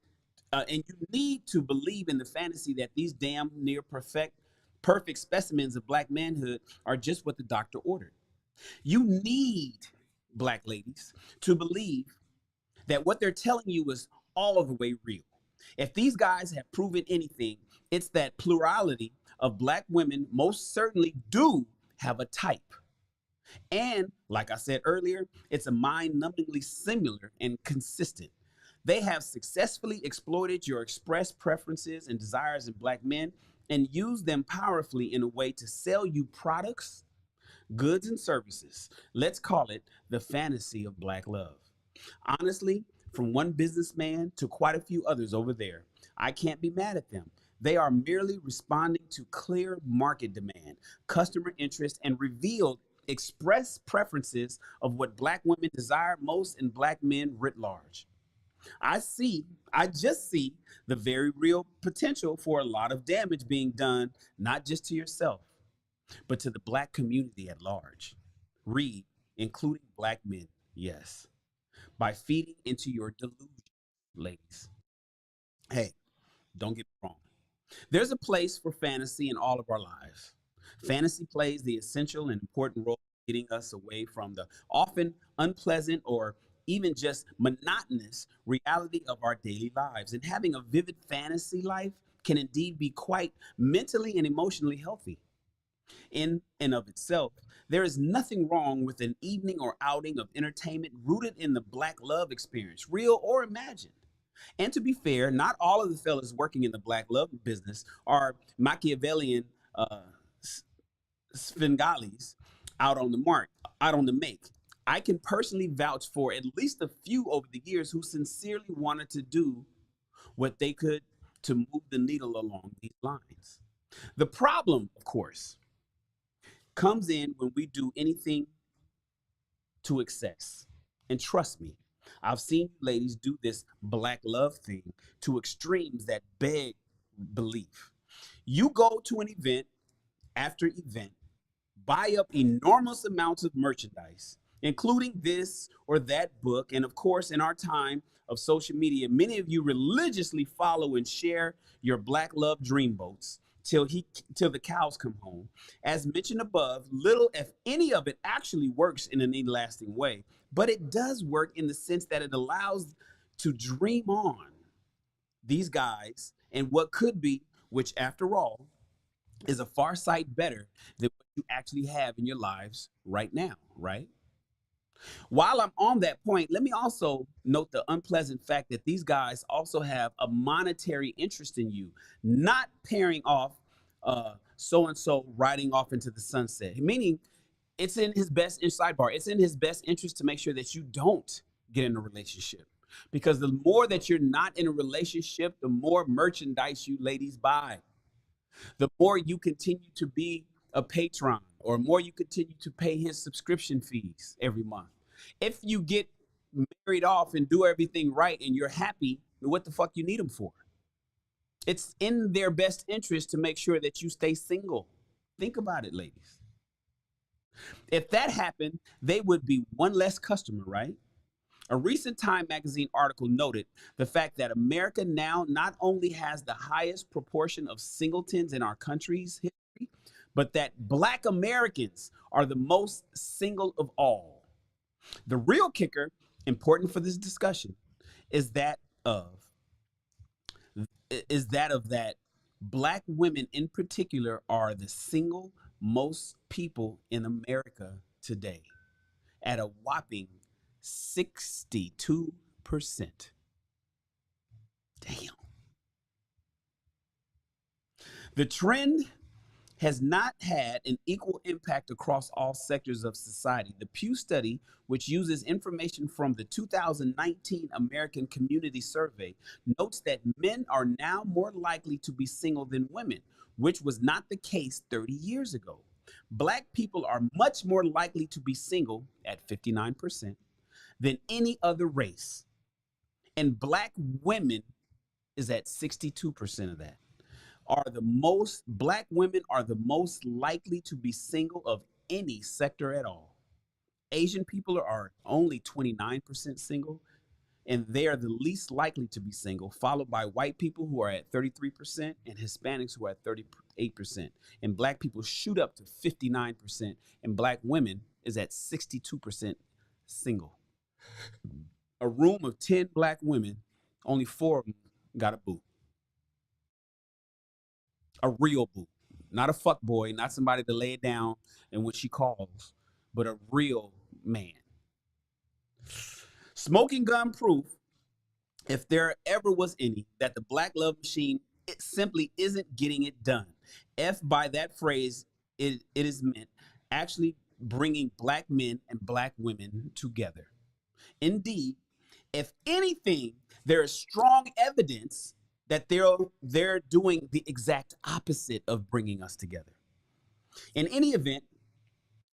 and you need to believe in the fantasy that these damn near perfect specimens of black manhood are just what the doctor ordered. You need, black ladies, to believe that what they're telling you is all the way real. If these guys have proven anything, it's that plurality of black women most certainly do have a type. And like I said earlier, it's a mind-numbingly similar and consistent. They have successfully exploited your expressed preferences and desires in black men and used them powerfully in a way to sell you products, goods, and services. Let's call it the fantasy of black love. Honestly, from one businessman to quite a few others over there, I can't be mad at them. They are merely responding to clear market demand, customer interest, and revealed express preferences of what black women desire most in black men writ large. I just see the very real potential for a lot of damage being done, not just to yourself, but to the black community at large. Read, including black men, yes, by feeding into your delusion, ladies. Hey, don't get me wrong. There's a place for fantasy in all of our lives. Fantasy plays the essential and important role in getting us away from the often unpleasant or even just monotonous reality of our daily lives. And having a vivid fantasy life can indeed be quite mentally and emotionally healthy. In and of itself, there is nothing wrong with an evening or outing of entertainment rooted in the black love experience, real or imagined. And to be fair, not all of the fellas working in the black love business are Machiavellian Svengalis out on the make. I can personally vouch for at least a few over the years who sincerely wanted to do what they could to move the needle along these lines. The problem, of course, comes in when we do anything to excess. And trust me, I've seen ladies do this black love thing to extremes that beg belief. You go to an event after event, buy up enormous amounts of merchandise, including this or that book. And of course, in our time of social media, many of you religiously follow and share your black love dreamboats till the cows come home. As mentioned above, little if any of it actually works in any lasting way, but it does work in the sense that it allows to dream on these guys and what could be, which after all is a far sight better than what you actually have in your lives right now, right? While I'm on that point, let me also note the unpleasant fact that these guys also have a monetary interest in you, not pairing off so and so riding off into the sunset. Meaning, it's in his best sidebar. It's in his best interest to make sure that you don't get in a relationship, because the more that you're not in a relationship, the more merchandise you ladies buy. The more you continue to be a patron, or more you continue to pay his subscription fees every month. If you get married off and do everything right and you're happy, what the fuck you need them for? It's in their best interest to make sure that you stay single. Think about it, ladies. If that happened, they would be one less customer, right? A recent Time magazine article noted the fact that America now not only has the highest proportion of singletons in our country's history, but that Black Americans are the most single of all. The real kicker, important for this discussion, is that Black women in particular are the single most people in America today at a whopping 62%. Damn. The trend has not had an equal impact across all sectors of society. The Pew study, which uses information from the 2019 American Community Survey, notes that men are now more likely to be single than women, which was not the case 30 years ago. Black people are much more likely to be single at 59% than any other race. And Black women is at 62% of that. Black women are the most likely to be single of any sector at all. Asian people are only 29% single, and they are the least likely to be single, followed by white people who are at 33% and Hispanics who are at 38%. And Black people shoot up to 59%, and Black women is at 62% single. A room of 10 Black women, only 4 of them got a boo. A real boo, not a fuck boy, not somebody to lay it down and when she calls, but a real man. Smoking gun proof, if there ever was any, that the Black love machine, it simply isn't getting it done. If by that phrase, it is meant actually bringing Black men and Black women together. Indeed, if anything, there is strong evidence that they're doing the exact opposite of bringing us together. In any event,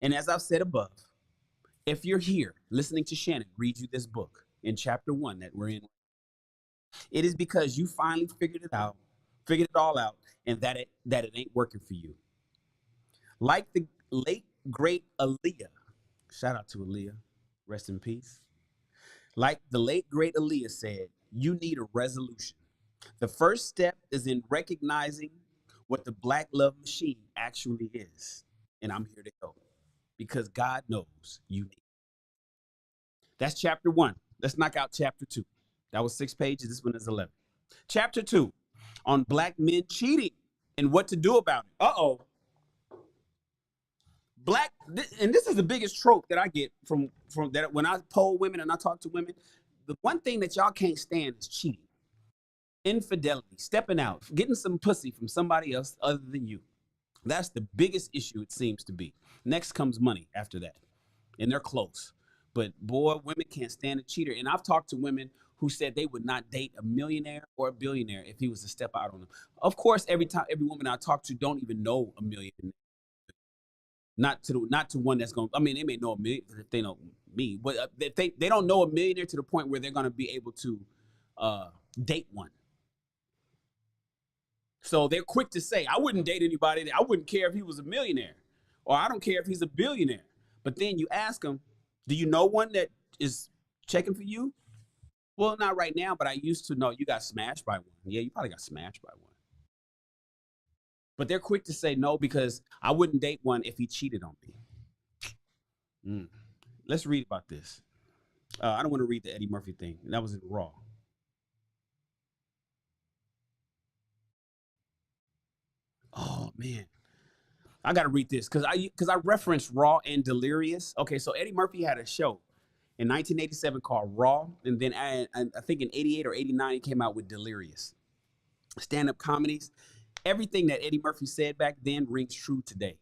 and as I've said above, if you're here listening to Shannon read you this book in chapter 1 that we're in, it is because you finally figured it all out, and that it ain't working for you. Like the late great Aaliyah, shout out to Aaliyah, rest in peace. Like the late great Aaliyah said, you need a resolution. The first step is in recognizing what the Black love machine actually is. And I'm here to help, because God knows you need it. That's chapter 1. Let's knock out chapter 2. That was 6 pages. This one is 11. Chapter 2 on Black men cheating and what to do about it. And this is the biggest trope that I get from that when I poll women and I talk to women. The one thing that y'all can't stand is cheating. Infidelity, stepping out, getting some pussy from somebody else other than you. That's the biggest issue, it seems to be. Next comes money after that. And they're close. But boy, women can't stand a cheater. And I've talked to women who said they would not date a millionaire or a billionaire if he was to step out on them. Of course, every woman I talk to don't even know a millionaire. Not to one that's going. I mean, they may know a million if they know me, but they don't know a millionaire to the point where they're going to be able to date one. So they're quick to say, I wouldn't date anybody. I wouldn't care if he was a millionaire, or I don't care if he's a billionaire. But then you ask them, Do you know one that is checking for you? Well, not right now, but I used to know you got smashed by one. Yeah, you probably got smashed by one. But they're quick to say no because I wouldn't date one if he cheated on me. Let's read about this. I don't want to read the Eddie Murphy thing. That was in Raw. Oh man, I got to read this because I referenced Raw and Delirious. Okay, so Eddie Murphy had a show in 1987 called Raw, and then I think in 88 or 89 he came out with Delirious. Stand-up comedies. Everything that Eddie Murphy said back then rings true today.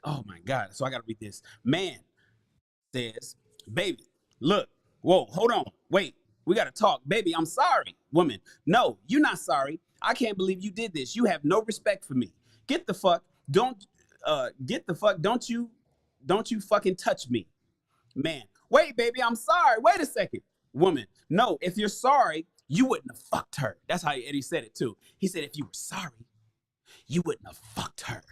Oh my God. So I got to read this. Man says, baby, look, whoa, hold on. Wait, we got to talk. Baby, I'm sorry. Woman, no, you're not sorry. I can't believe you did this. You have no respect for me. Get the fuck. Don't you fucking touch me. Man, wait, baby, I'm sorry. Wait a second. Woman, no, if you're sorry, you wouldn't have fucked her. That's how Eddie said it too. He said, if you were sorry, you wouldn't have fucked her.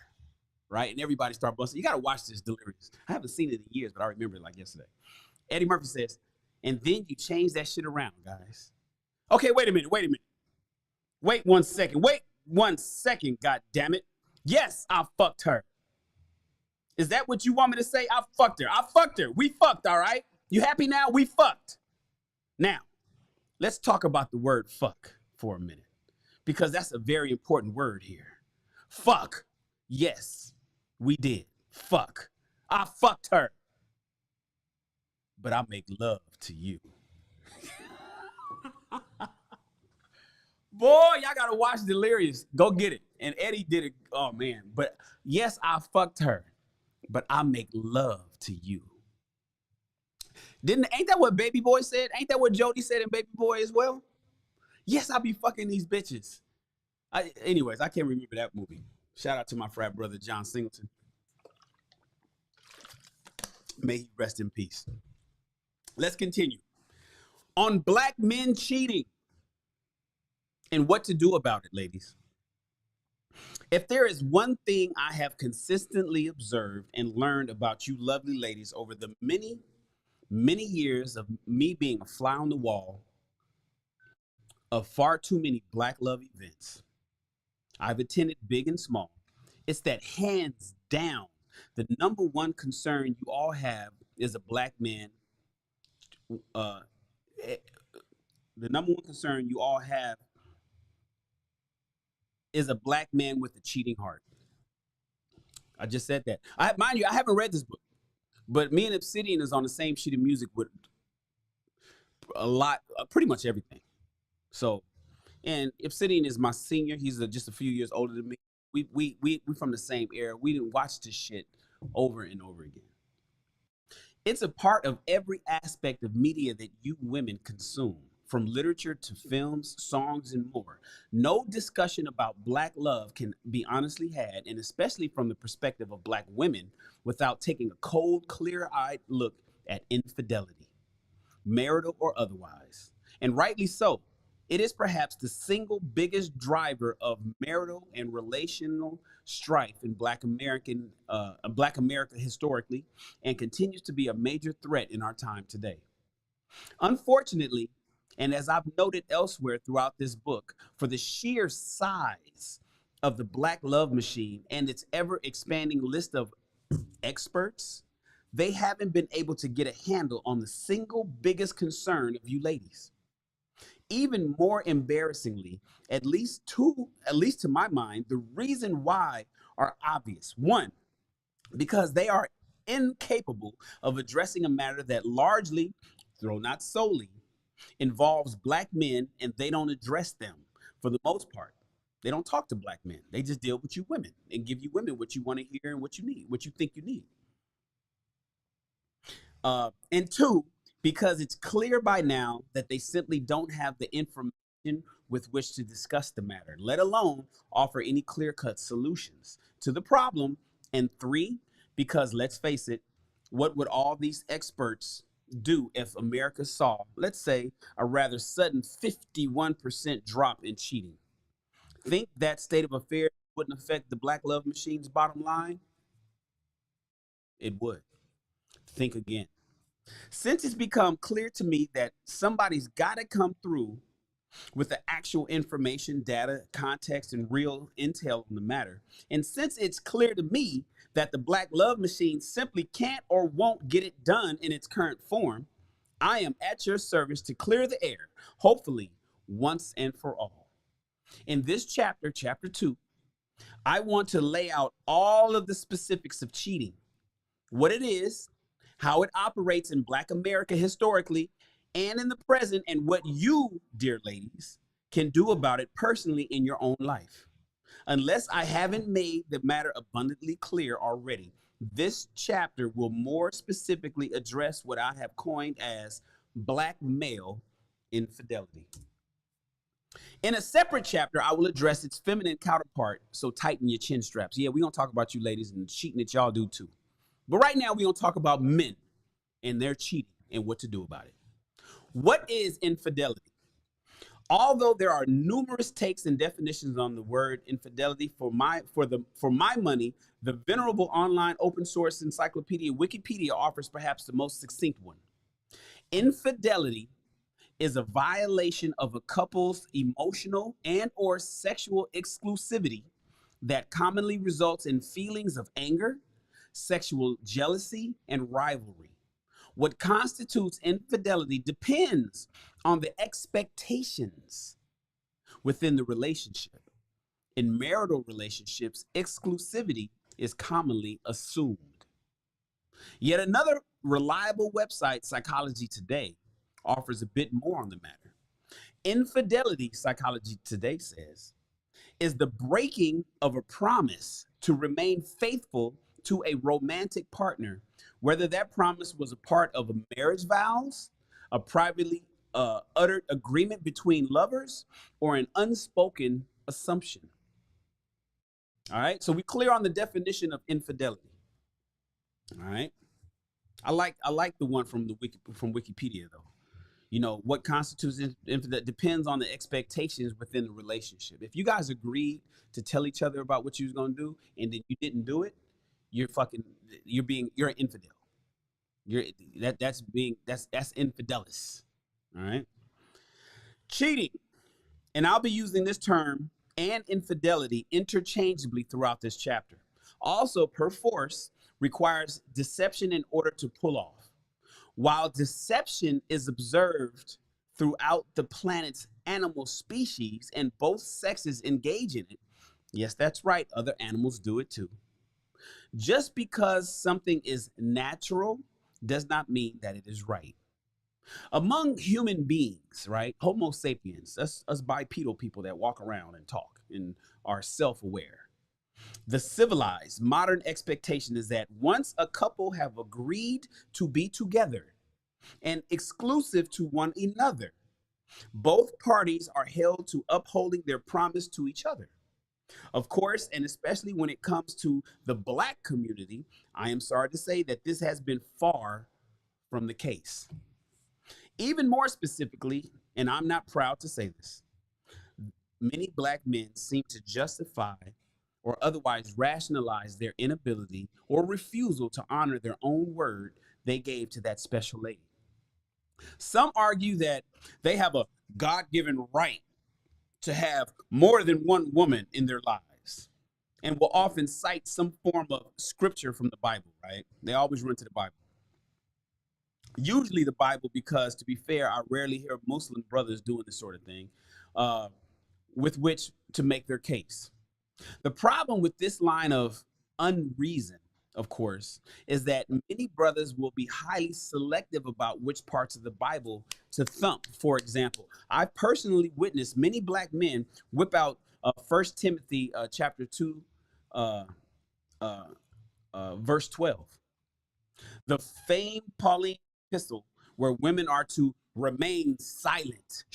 Right? And everybody started busting. You got to watch this Delirious. I haven't seen it in years, but I remember it like yesterday. Eddie Murphy says, and then you change that shit around, guys. Okay, wait a minute. Wait 1 second. Wait 1 second, God damn it. Yes, I fucked her. Is that what you want me to say? I fucked her. We fucked, all right? You happy now? We fucked. Now, let's talk about the word fuck for a minute, because that's a very important word here. Fuck. Yes, we did. Fuck. I fucked her. But I make love to you. Boy, y'all gotta watch Delirious. Go get it. And Eddie did it. Oh man. But yes, I fucked her, but I make love to you. Ain't that what Baby Boy said? Ain't that what Jody said in Baby Boy as well? Yes, I be fucking these bitches. Anyways, I can't remember that movie. Shout out to my frat brother, John Singleton. May he rest in peace. Let's continue. On black men cheating and what to do about it, ladies. If there is one thing I have consistently observed and learned about you lovely ladies over the many, many years of me being a fly on the wall of far too many black love events I've attended, big and small, it's that hands down, the number one concern you all have is a black man. The number one concern you all have is a black man with a cheating heart. I just said that. Mind you, I haven't read this book, but me and Obsidian is on the same sheet of music with a lot, pretty much everything. So, and Obsidian is my senior. He's just a few years older than me. We from the same era. We didn't watch this shit over and over again. It's a part of every aspect of media that you women consume, from literature to films, songs, and more. No discussion about black love can be honestly had, and especially from the perspective of black women, without taking a cold, clear-eyed look at infidelity, marital or otherwise. And rightly so. It is perhaps the single biggest driver of marital and relational strife in Black America historically, and continues to be a major threat in our time today. Unfortunately, and as I've noted elsewhere throughout this book, for the sheer size of the black love machine and its ever expanding list of experts, they haven't been able to get a handle on the single biggest concern of you ladies. Even more embarrassingly, at least to my mind, the reason why are obvious. One, because they are incapable of addressing a matter that largely, though not solely, involves black men, and they don't address them for the most part. They don't talk to black men. They just deal with you women and give you women what you want to hear and what you need, what you think you need. And two, because it's clear by now that they simply don't have the information with which to discuss the matter, let alone offer any clear-cut solutions to the problem. And three, because let's face it, what would all these experts do if America saw, let's say, a rather sudden 51% drop in cheating? Think that state of affairs wouldn't affect the black love machine's bottom line? It would. Think again. Since it's become clear to me that somebody's got to come through with the actual information, data, context, and real intel on the matter, and since it's clear to me that the Black love machine simply can't or won't get it done in its current form, I am at your service to clear the air, hopefully once and for all. In this chapter, chapter 2, I want to lay out all of the specifics of cheating, what it is, how it operates in Black America historically and in the present, and what you, dear ladies, can do about it personally in your own life. Unless I haven't made the matter abundantly clear already, this chapter will more specifically address what I have coined as Black male infidelity. In a separate chapter, I will address its feminine counterpart, so tighten your chin straps. Yeah, we're going to talk about you ladies and the cheating that y'all do too. But right now, we're going to talk about men and their cheating and what to do about it. What is infidelity? Although there are numerous takes and definitions on the word infidelity, for my money, the venerable online open source encyclopedia Wikipedia offers perhaps the most succinct one. Infidelity is a violation of a couple's emotional and or sexual exclusivity that commonly results in feelings of anger, sexual jealousy, and rivalry. What constitutes infidelity depends on the expectations within the relationship. In marital relationships, exclusivity is commonly assumed. Yet another reliable website, Psychology Today, offers a bit more on the matter. Infidelity, Psychology Today says, is the breaking of a promise to remain faithful to a romantic partner, whether that promise was a part of a marriage vows, a privately uttered agreement between lovers, or an unspoken assumption. All right, so we're clear on the definition of infidelity. All right, I like the one from Wikipedia though. You know, what constitutes infidelity depends on the expectations within the relationship. If you guys agreed to tell each other about what you was gonna do and then you didn't do it, you're an infidel. That's infidelis. All right. Cheating, and I'll be using this term and infidelity interchangeably throughout this chapter. Also, perforce requires deception in order to pull off. While deception is observed throughout the planet's animal species and both sexes engage in it, yes, that's right, other animals do it too. Just because something is natural does not mean that it is right. Among human beings, right, Homo sapiens, us bipedal people that walk around and talk and are self-aware, the civilized modern expectation is that once a couple have agreed to be together and exclusive to one another, both parties are held to upholding their promise to each other. Of course, and especially when it comes to the Black community, I am sorry to say that this has been far from the case. Even more specifically, and I'm not proud to say this, many Black men seem to justify or otherwise rationalize their inability or refusal to honor their own word they gave to that special lady. Some argue that they have a God-given right to have more than one woman in their lives and will often cite some form of scripture from the Bible, right? They always run to the Bible. Usually the Bible, because to be fair, I rarely hear Muslim brothers doing this sort of thing with which to make their case. The problem with this line of unreason, of course, is that many brothers will be highly selective about which parts of the Bible to thump. For example, I personally witnessed many Black men whip out 1 Timothy chapter 2, verse 12. The famed Pauline epistle where women are to remain silent,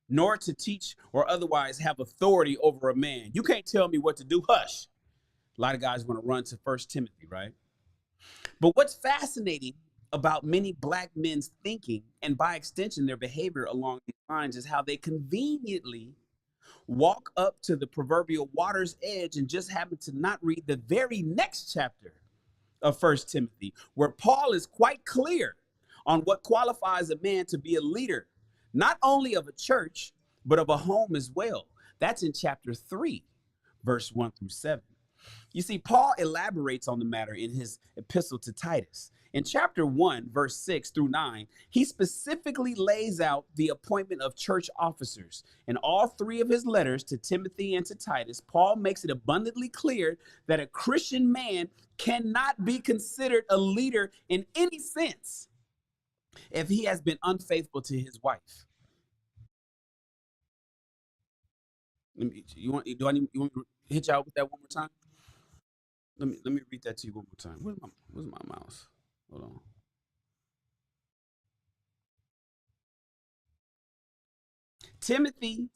nor to teach or otherwise have authority over a man. You can't tell me what to do, hush. A lot of guys want to run to 1 Timothy, right? But what's fascinating about many Black men's thinking, and by extension their behavior along these lines, is how they conveniently walk up to the proverbial water's edge and just happen to not read the very next chapter of 1 Timothy, where Paul is quite clear on what qualifies a man to be a leader, not only of a church, but of a home as well. That's in chapter 3, verse 1 through 7. You see, Paul elaborates on the matter in his epistle to Titus. In chapter 1, verse 6 through 9, he specifically lays out the appointment of church officers. In all three of his letters to Timothy and to Titus, Paul makes it abundantly clear that a Christian man cannot be considered a leader in any sense if he has been unfaithful to his wife. You want me to hit y'all with that one more time? Let me read that to you one more time. Where's my mouse? Hold on. Timothy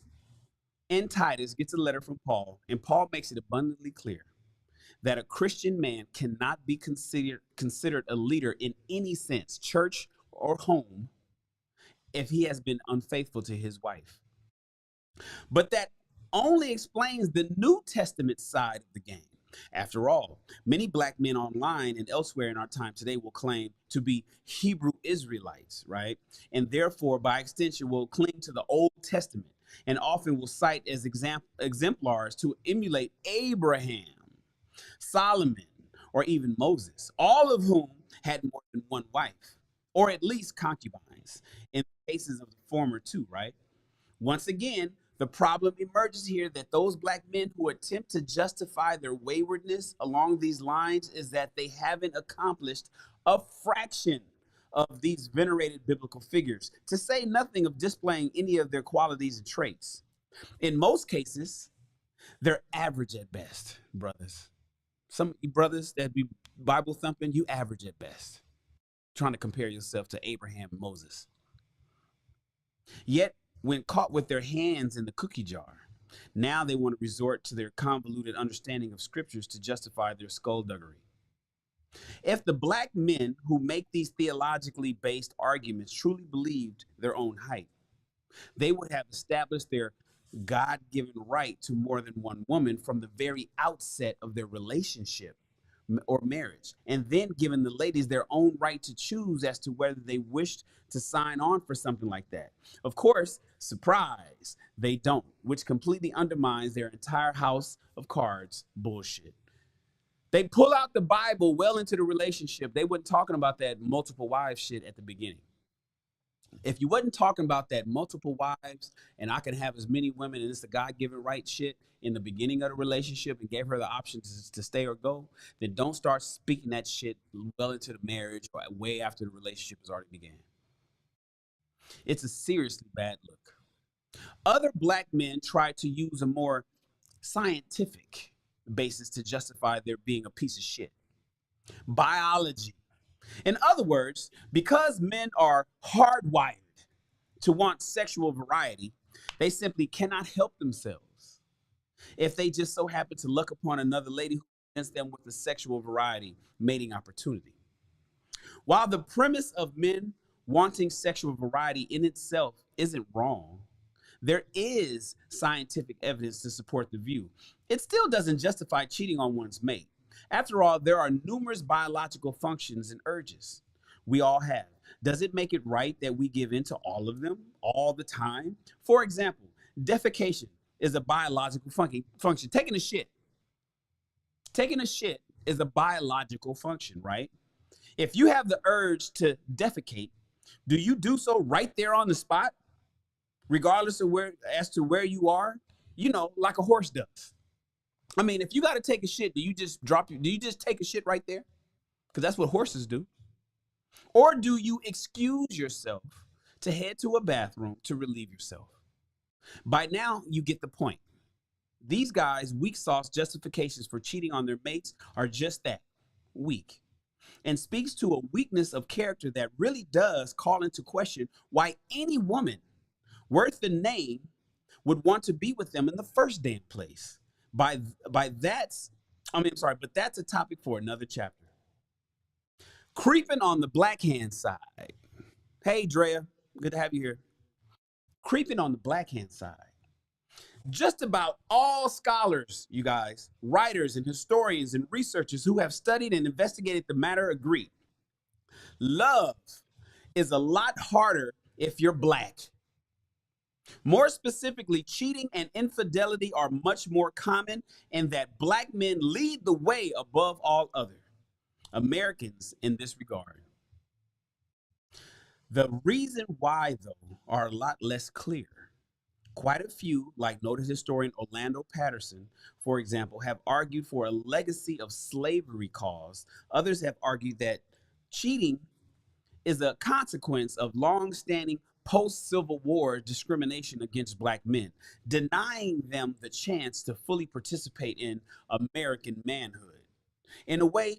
and Titus gets a letter from Paul, and Paul makes it abundantly clear that a Christian man cannot be considered a leader in any sense, church or home, if he has been unfaithful to his wife. But that only explains the New Testament side of the game. After all, many black men online and elsewhere in our time today will claim to be Hebrew Israelites, right? And therefore, by extension, will cling to the Old Testament and often will cite as exemplars to emulate Abraham, Solomon, or even Moses, all of whom had more than one wife, or at least concubines, in the cases of the former two, right? Once again, the problem emerges here that those black men who attempt to justify their waywardness along these lines is that they haven't accomplished a fraction of these venerated biblical figures, to say nothing of displaying any of their qualities and traits. In most cases, they're average at best, brothers. Some brothers that be Bible thumping, you average at best, trying to compare yourself to Abraham and Moses. Yet, when caught with their hands in the cookie jar, now they want to resort to their convoluted understanding of scriptures to justify their skullduggery. If the black men who make these theologically based arguments truly believed their own hype, they would have established their God-given right to more than one woman from the very outset of their relationship or marriage, and then given the ladies their own right to choose as to whether they wished to sign on for something like that. Of course, surprise, they don't, which completely undermines their entire house of cards bullshit. They pull out the Bible well into the relationship. They weren't talking about that multiple wives shit at the beginning. If you wasn't talking about that multiple wives and I can have as many women and it's the God-given right shit in the beginning of the relationship and gave her the option to stay or go, then don't start speaking that shit well into the marriage or way after the relationship has already began. It's a seriously bad look. Other black men try to use a more scientific basis to justify their being a piece of shit. Biology. In other words, because men are hardwired to want sexual variety, they simply cannot help themselves if they just so happen to look upon another lady who presents them with a sexual variety mating opportunity. While the premise of men wanting sexual variety in itself isn't wrong, there is scientific evidence to support the view. It still doesn't justify cheating on one's mate. After all, there are numerous biological functions and urges we all have. Does it make it right that we give in to all of them all the time? For example, defecation is a biological function. Taking a shit is a biological function, right? If you have the urge to defecate, do you do so right there on the spot, regardless of where you are? You know, like a horse does. I mean, if you got to take a shit, do you just take a shit right there? Because that's what horses do. Or do you excuse yourself to head to a bathroom to relieve yourself? By now, you get the point. These guys' weak sauce justifications for cheating on their mates are just that, weak, and speaks to a weakness of character that really does call into question why any woman worth the name would want to be with them in the first damn place. But that's a topic for another chapter. Creeping on the black hand side. Hey, Drea, good to have you here. Creeping on the black hand side. Just about all scholars, you guys, writers and historians and researchers who have studied and investigated the matter agree. Love is a lot harder if you're black. More specifically, cheating and infidelity are much more common, and that black men lead the way above all other Americans in this regard. The reason why, though, are a lot less clear. Quite a few, like noted historian Orlando Patterson, for example, have argued for a legacy of slavery cause. Others have argued that cheating is a consequence of long-standing post-Civil War discrimination against black men, denying them the chance to fully participate in American manhood. In a way,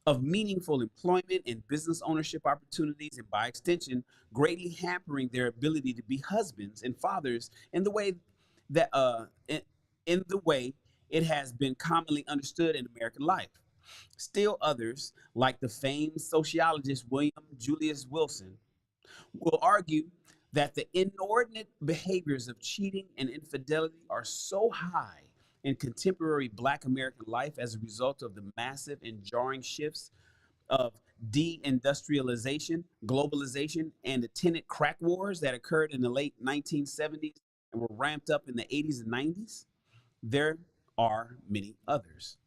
of meaningful employment and business ownership opportunities, and by extension, greatly hampering their ability to be husbands and fathers in the way that in the way it has been commonly understood in American life. Still others, like the famed sociologist William Julius Wilson, will argue that the inordinate behaviors of cheating and infidelity are so high in contemporary Black American life as a result of the massive and jarring shifts of deindustrialization, globalization, and attendant crack wars that occurred in the late 1970s and were ramped up in the 80s and 90s. There are many others.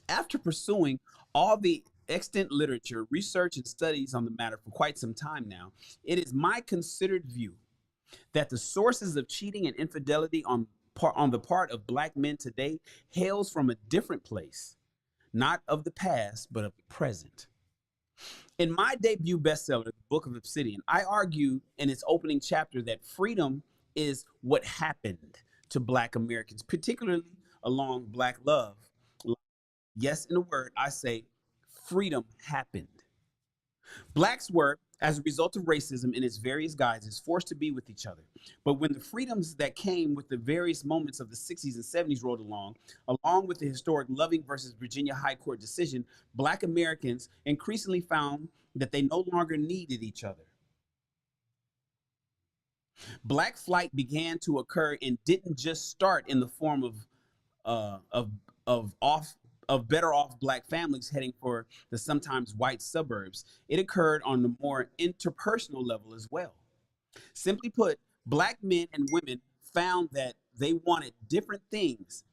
After pursuing all the extant literature, research, and studies on the matter for quite some time now, it is my considered view that the sources of cheating and infidelity on the part of black men today hails from a different place, not of the past, but of the present. In my debut bestseller, The Book of Obsidian, I argue in its opening chapter that freedom is what happened to black Americans, particularly along black love. Yes, in a word, I say freedom happened. Blacks were, as a result of racism in its various guises, forced to be with each other. But when the freedoms that came with the various moments of the 60s and 70s rolled along with the historic Loving versus Virginia High Court decision, Black Americans increasingly found that they no longer needed each other. Black flight began to occur and didn't just start in the form of better off black families heading for the sometimes white suburbs. It occurred on the more interpersonal level as well. Simply put, black men and women found that they wanted different things,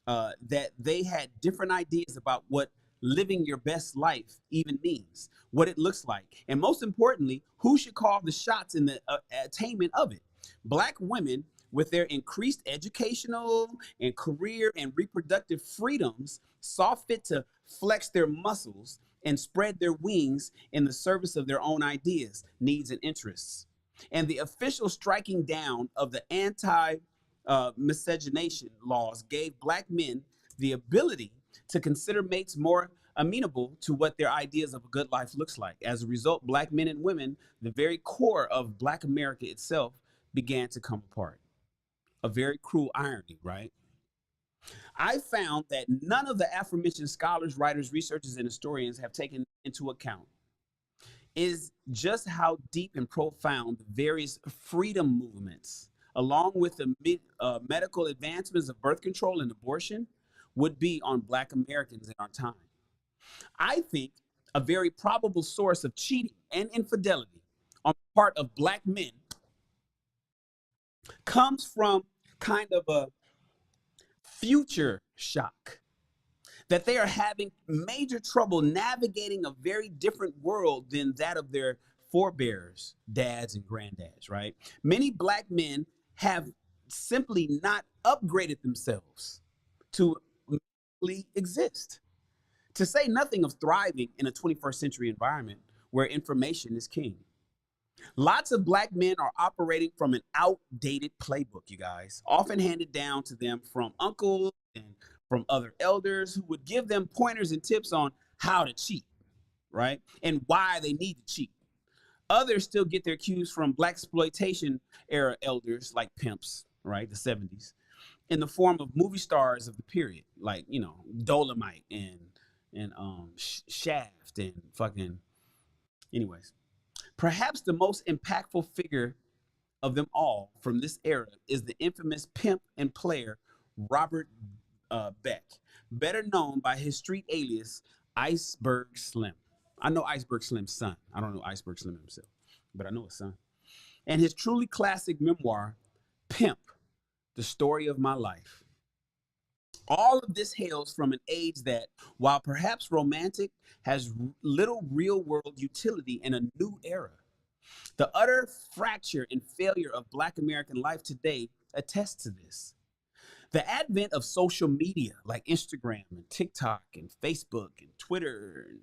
that they had different ideas about what living your best life even means, what it looks like, and most importantly, who should call the shots in the attainment of it. Black women, with their increased educational and career and reproductive freedoms, saw fit to flex their muscles and spread their wings in the service of their own ideas, needs, and interests. And the official striking down of the anti-miscegenation laws gave black men the ability to consider mates more amenable to what their ideas of a good life looks like. As a result, black men and women, the very core of Black America itself, began to come apart. A very cruel irony, right? I found that none of the aforementioned scholars, writers, researchers, and historians have taken into account is just how deep and profound the various freedom movements, along with the medical advancements of birth control and abortion, would be on Black Americans in our time. I think a very probable source of cheating and infidelity on the part of black men comes from kind of a future shock, that they are having major trouble navigating a very different world than that of their forebears, dads and granddads, right? Many black men have simply not upgraded themselves to exist, to say nothing of thriving in a 21st century environment where information is king. Lots of black men are operating from an outdated playbook, you guys, often handed down to them from uncles and from other elders who would give them pointers and tips on how to cheat, right? And why they need to cheat. Others still get their cues from black exploitation era elders like pimps, right? The 70s, in the form of movie stars of the period, like, you know, Dolomite and Shaft and fucking, anyways. Perhaps the most impactful figure of them all from this era is the infamous pimp and player Robert Beck, better known by his street alias Iceberg Slim. I know Iceberg Slim's son. I don't know Iceberg Slim himself. but I know his son. And his truly classic memoir, Pimp, The Story of My Life. All of this hails from an age that, while perhaps romantic, has little real world utility in a new era. The utter fracture and failure of Black American life today attests to this. The advent of social media like Instagram and TikTok and Facebook and Twitter,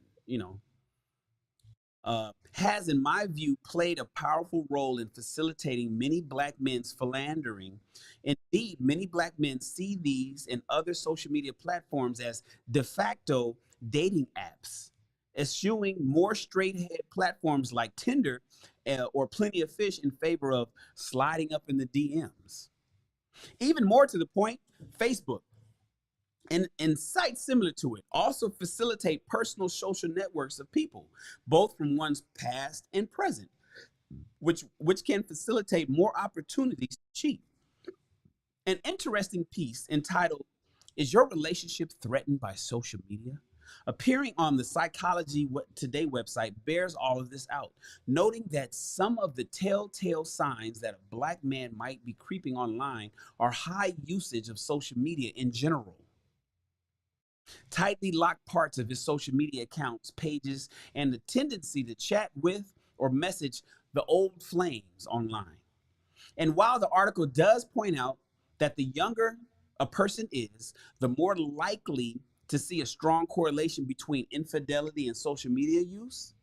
has, in my view, played a powerful role in facilitating many Black men's philandering. Indeed, many Black men see these and other social media platforms as de facto dating apps, eschewing more straight-ahead platforms like Tinder or Plenty of Fish in favor of sliding up in the DMs. Even more to the point, Facebook and sites similar to it also facilitate personal social networks of people, both from one's past and present, which can facilitate more opportunities to cheat. An interesting piece entitled, "Is Your Relationship Threatened by Social Media?" appearing on the Psychology Today website bears all of this out, noting that some of the telltale signs that a Black man might be creeping online are high usage of social media in general. Tightly locked parts of his social media accounts, pages, and the tendency to chat with or message the old flames online. And while the article does point out that the younger a person is, the more likely to see a strong correlation between infidelity and social media use,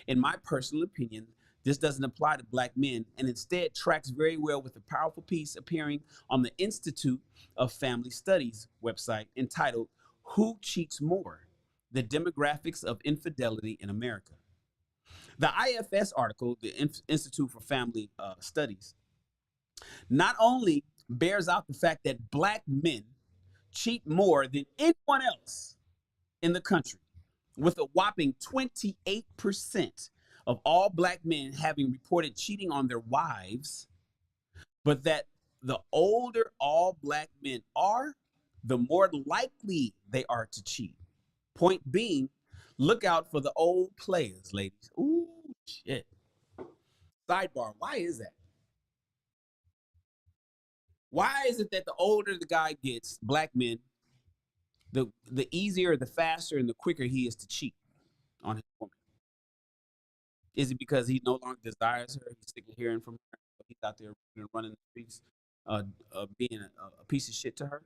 in my personal opinion, this doesn't apply to Black men and instead tracks very well with a powerful piece appearing on the Institute of Family Studies website entitled, "Who Cheats More? The Demographics of Infidelity in America." The IFS article, the Institute for Family Studies, not only bears out the fact that Black men cheat more than anyone else in the country, with a whopping 28% of all Black men having reported cheating on their wives, but that the older all Black men are, the more likely they are to cheat. Point being, look out for the old players, ladies. Ooh, shit. Sidebar, why is that? Why is it that the older the guy gets, Black men, the easier, the faster, and the quicker he is to cheat on his woman? Is it because he no longer desires her? He's sick of hearing from her. He's out there running the streets, being a piece of shit to her?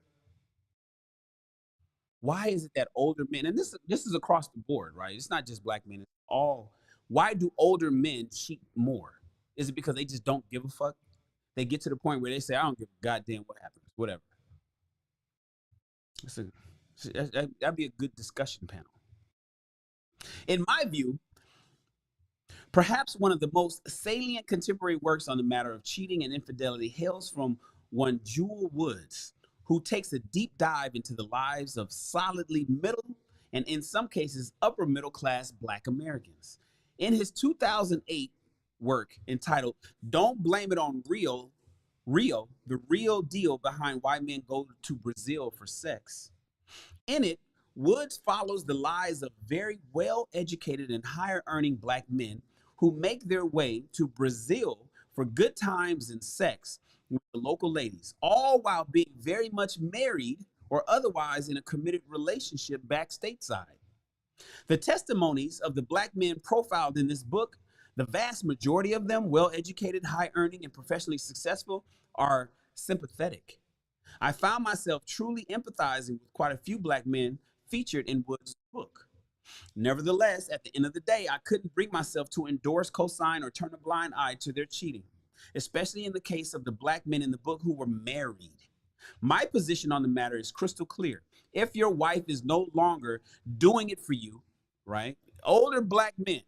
Why is it that older men, and this is across the board, right? It's not just Black men. It's all. Why do older men cheat more? Is it because they just don't give a fuck? They get to the point where they say, "I don't give a goddamn what happens, whatever." That'd be a good discussion panel. In my view, perhaps one of the most salient contemporary works on the matter of cheating and infidelity hails from one Jewel Woods, who takes a deep dive into the lives of solidly middle and in some cases upper middle class Black Americans. In his 2008 work entitled "Don't Blame It on Rio, the Real Deal Behind Why Men Go to Brazil for Sex." In it, Woods follows the lives of very well-educated and higher-earning Black men who make their way to Brazil for good times and sex with the local ladies, all while being very much married or otherwise in a committed relationship back stateside. The testimonies of the Black men profiled in this book, the vast majority of them well-educated, high-earning, and professionally successful, are sympathetic. I found myself truly empathizing with quite a few Black men featured in Woods' book. Nevertheless, at the end of the day, I couldn't bring myself to endorse, co-sign, or turn a blind eye to their cheating, especially in the case of the Black men in the book who were married. My position on the matter is crystal clear. If your wife is no longer doing it for you, right? Older Black men,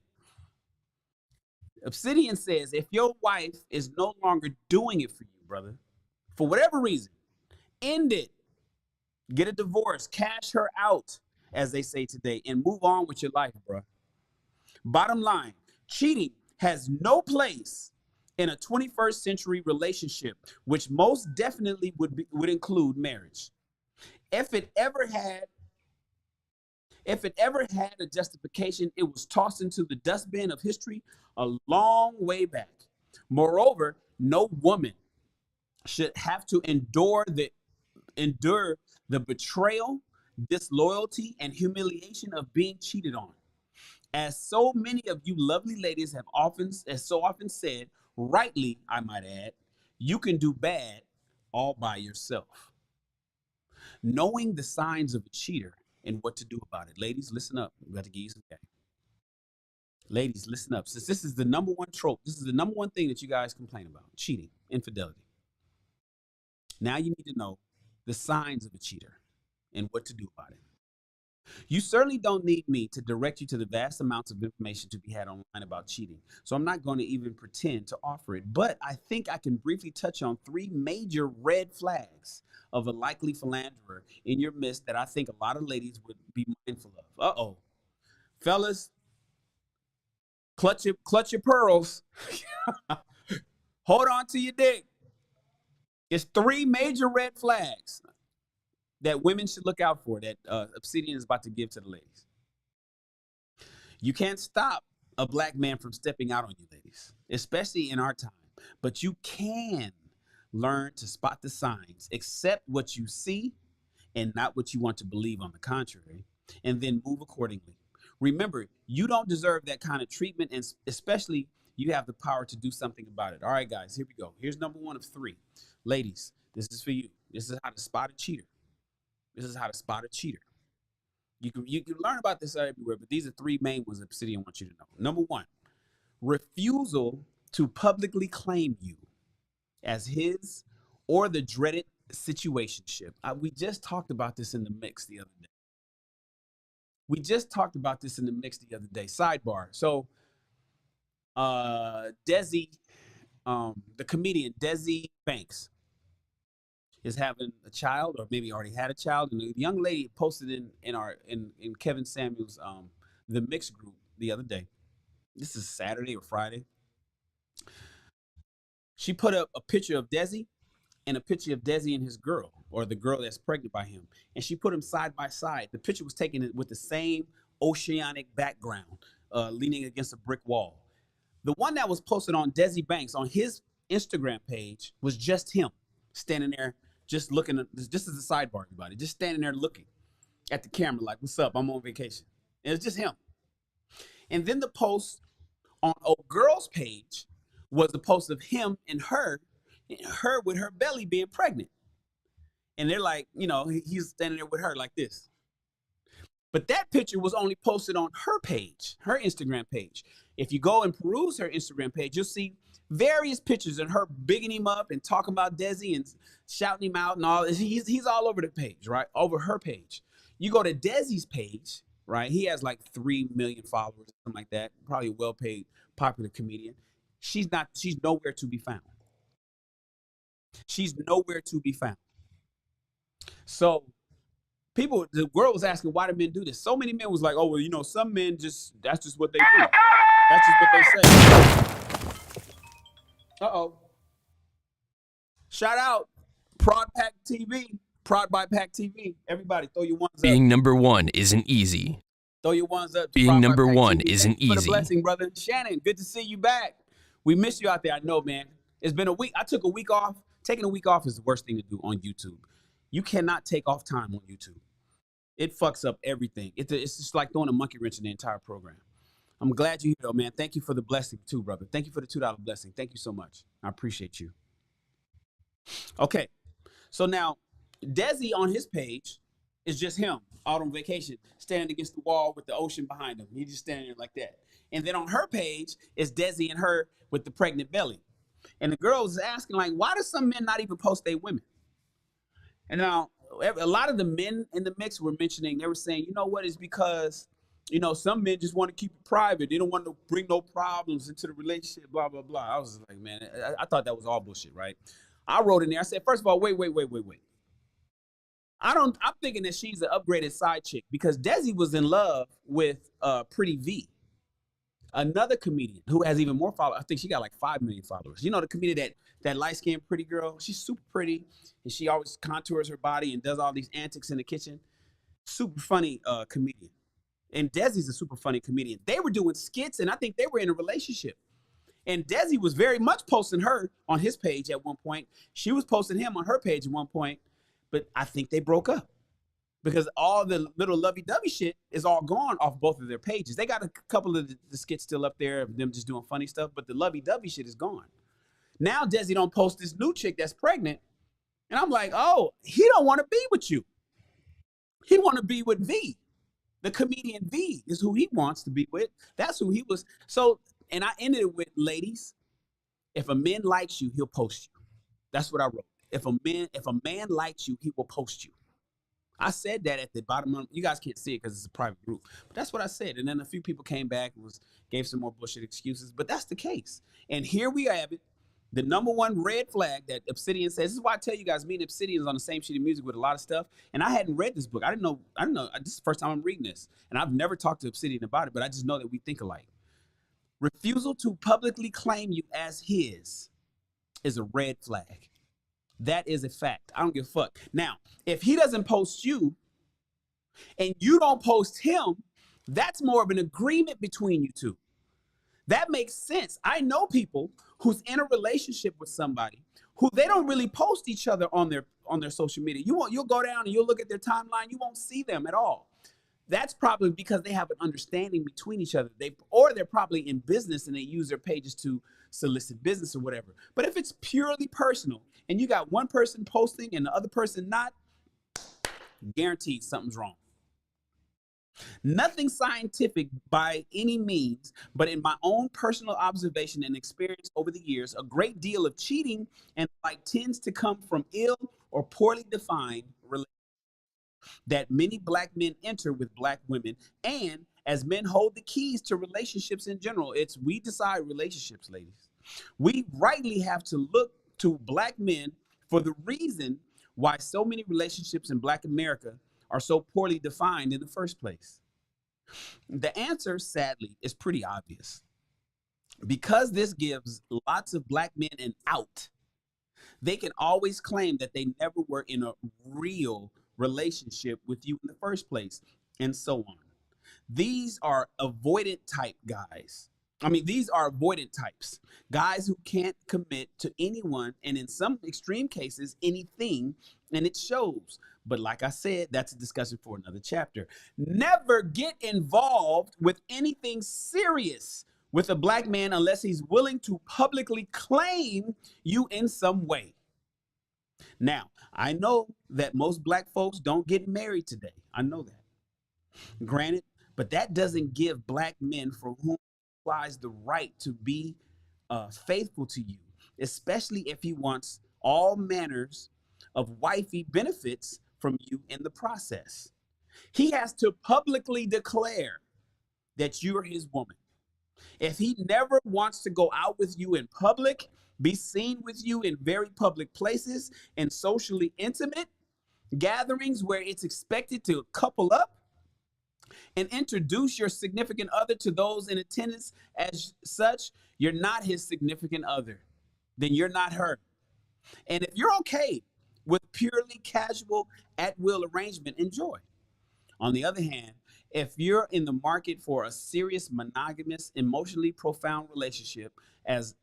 Obsidian says, if your wife is no longer doing it for you, brother, for whatever reason, end it. Get a divorce, cash her out, as they say today, and move on with your life, bro. Bottom line, cheating has no place in a 21st century relationship, which most definitely would include marriage. If it ever had, If it ever had a justification, it was tossed into the dustbin of history a long way back. Moreover, no woman should have to endure the betrayal, disloyalty, and humiliation of being cheated on. As so many of you lovely ladies have so often said, rightly, I might add, you can do bad all by yourself. Knowing the signs of a cheater and what to do about it. Ladies, listen up. We got to give you some game. Ladies, listen up. Since this is the number one trope, this is the number one thing that you guys complain about, cheating, infidelity. Now you need to know the signs of a cheater and what to do about it. You certainly don't need me to direct you to the vast amounts of information to be had online about cheating, so I'm not going to even pretend to offer it, but I think I can briefly touch on 3 major red flags of a likely philanderer in your midst that I think a lot of ladies would be mindful of. Uh-oh. Fellas, clutch your pearls. Hold on to your dick. It's 3 major red flags that women should look out for that Obsidian is about to give to the ladies. You can't stop a black man from stepping out on you, ladies, especially in our time. But you can learn to spot the signs, accept what you see and not what you want to believe on the contrary, and then move accordingly. Remember, you don't deserve that kind of treatment, and especially you have the power to do something about it. All right, guys, here we go. Here's number 1 of 3. Ladies, this is for you. This is how to spot a cheater. This is how to spot a cheater. You can learn about this everywhere, but these are 3 main ones that Obsidian wants you to know. Number 1, refusal to publicly claim you as his or the dreaded situationship. We just talked about this in the mix the other day. Sidebar. So, Desi, the comedian Desi Banks, is having a child, or maybe already had a child, and the young lady posted in Kevin Samuels the mix group the other day. This is Saturday or Friday. She put up a picture of Desi and a picture of Desi and his girl, or the girl that's pregnant by him, and she put them side by side. The picture was taken with the same oceanic background, leaning against a brick wall. The one that was posted on Desi Banks on his Instagram page was just him standing there, just looking at this. Just as a sidebar, everybody, just standing there looking at the camera like, what's up? I'm on vacation. And it's just him. And then the post on a girl's page was the post of him and her with her belly being pregnant. And they're like, he's standing there with her like this. But that picture was only posted on her page, her Instagram page. If you go and peruse her Instagram page, you'll see various pictures of her bigging him up and talking about Desi and shouting him out and all. He's all over the page, right? Over her page. You go to Desi's page, right? He has like 3 million followers, something like that. Probably a well-paid, popular comedian. She's nowhere to be found. She's nowhere to be found. So the girl was asking, why do men do this? So many men was like, oh, well, some men that's just what they do. That's just what they say. Uh-oh. Shout out, Prod by Pack TV. Everybody, throw your ones up. Being number 1 isn't easy. Throw your ones up. Being number 1 isn't easy. For the blessing, brother. Shannon, good to see you back. We miss you out there. I know, man. It's been a week. I took a week off. Taking a week off is the worst thing to do on YouTube. You cannot take off time on YouTube. It fucks up everything. It's just like throwing a monkey wrench in the entire program. I'm glad you're here, man. Thank you for the blessing too, brother. Thank you for the $2 blessing. Thank you so much. I appreciate you. Okay, so now Desi on his page is just him out on vacation, standing against the wall with the ocean behind him. He's just standing there like that. And then on her page is Desi and her with the pregnant belly. And the girl was asking, like, why do some men not even post their women? And now a lot of the men in the mix were mentioning, they were saying, you know what, it's because, some men just want to keep it private. They don't want to bring no problems into the relationship, blah, blah, blah. I was like, man, I thought that was all bullshit, right? I wrote in there, I said, first of all, wait. I'm thinking that she's an upgraded side chick because Desi was in love with Pretty V, another comedian who has even more followers. I think she got like 5 million followers. The comedian that light-skinned pretty girl. She's super pretty, and she always contours her body and does all these antics in the kitchen. Super funny comedian. And Desi's a super funny comedian. They were doing skits, and I think they were in a relationship. And Desi was very much posting her on his page at one point. She was posting him on her page at one point, but I think they broke up because all the little lovey-dovey shit is all gone off both of their pages. They got a couple of the skits still up there of them just doing funny stuff, but the lovey-dovey shit is gone. Now Desi don't post this new chick that's pregnant, and I'm like, oh, he don't want to be with you. He want to be with V. The comedian V is who he wants to be with. That's who he was. So, and I ended it with, ladies, if a man likes you, he'll post you. That's what I wrote. If a man likes you, he will post you. I said that at the bottom of, you guys can't see it because it's a private group, but that's what I said. And then a few people came back and gave some more bullshit excuses, but that's the case. And here we have it. The number one red flag that Obsidian says, this is why I tell you guys, me and Obsidian is on the same sheet of music with a lot of stuff. And I hadn't read this book. I didn't know. This is the first time I'm reading this. And I've never talked to Obsidian about it, but I just know that we think alike. Refusal to publicly claim you as his is a red flag. That is a fact. I don't give a fuck. Now, if he doesn't post you and you don't post him, that's more of an agreement between you two. That makes sense. I know people who's in a relationship with somebody who they don't really post each other on their social media. You'll go down and you'll look at their timeline. You won't see them at all. That's probably because they have an understanding between each other. They're probably in business and they use their pages to solicit business or whatever. But if it's purely personal and you got one person posting and the other person not, guaranteed something's wrong. Nothing scientific by any means, but in my own personal observation and experience over the years, a great deal of cheating and like tends to come from ill or poorly defined relationships that many black men enter with black women. And as men hold the keys to relationships in general, we decide relationships, ladies. We rightly have to look to black men for the reason why so many relationships in black America are so poorly defined in the first place. The answer, sadly, is pretty obvious. Because this gives lots of black men an out, they can always claim that they never were in a real relationship with you in the first place, and so on. These are avoidant type guys. These are avoidant types, guys who can't commit to anyone, and in some extreme cases, anything, and it shows. But like I said, that's a discussion for another chapter. Never get involved with anything serious with a black man unless he's willing to publicly claim you in some way. Now, I know that most black folks don't get married today. I know that. Granted, but that doesn't give black men for whom applies the right to be faithful to you, especially if he wants all manners of wifey benefits from you in the process. He has to publicly declare that you're his woman. If he never wants to go out with you in public, be seen with you in very public places and socially intimate gatherings where it's expected to couple up and introduce your significant other to those in attendance as such, you're not his significant other. Then you're not her. And if you're okay with purely casual at-will arrangement, enjoy. On the other hand, if you're in the market for a serious, monogamous, emotionally profound relationship, as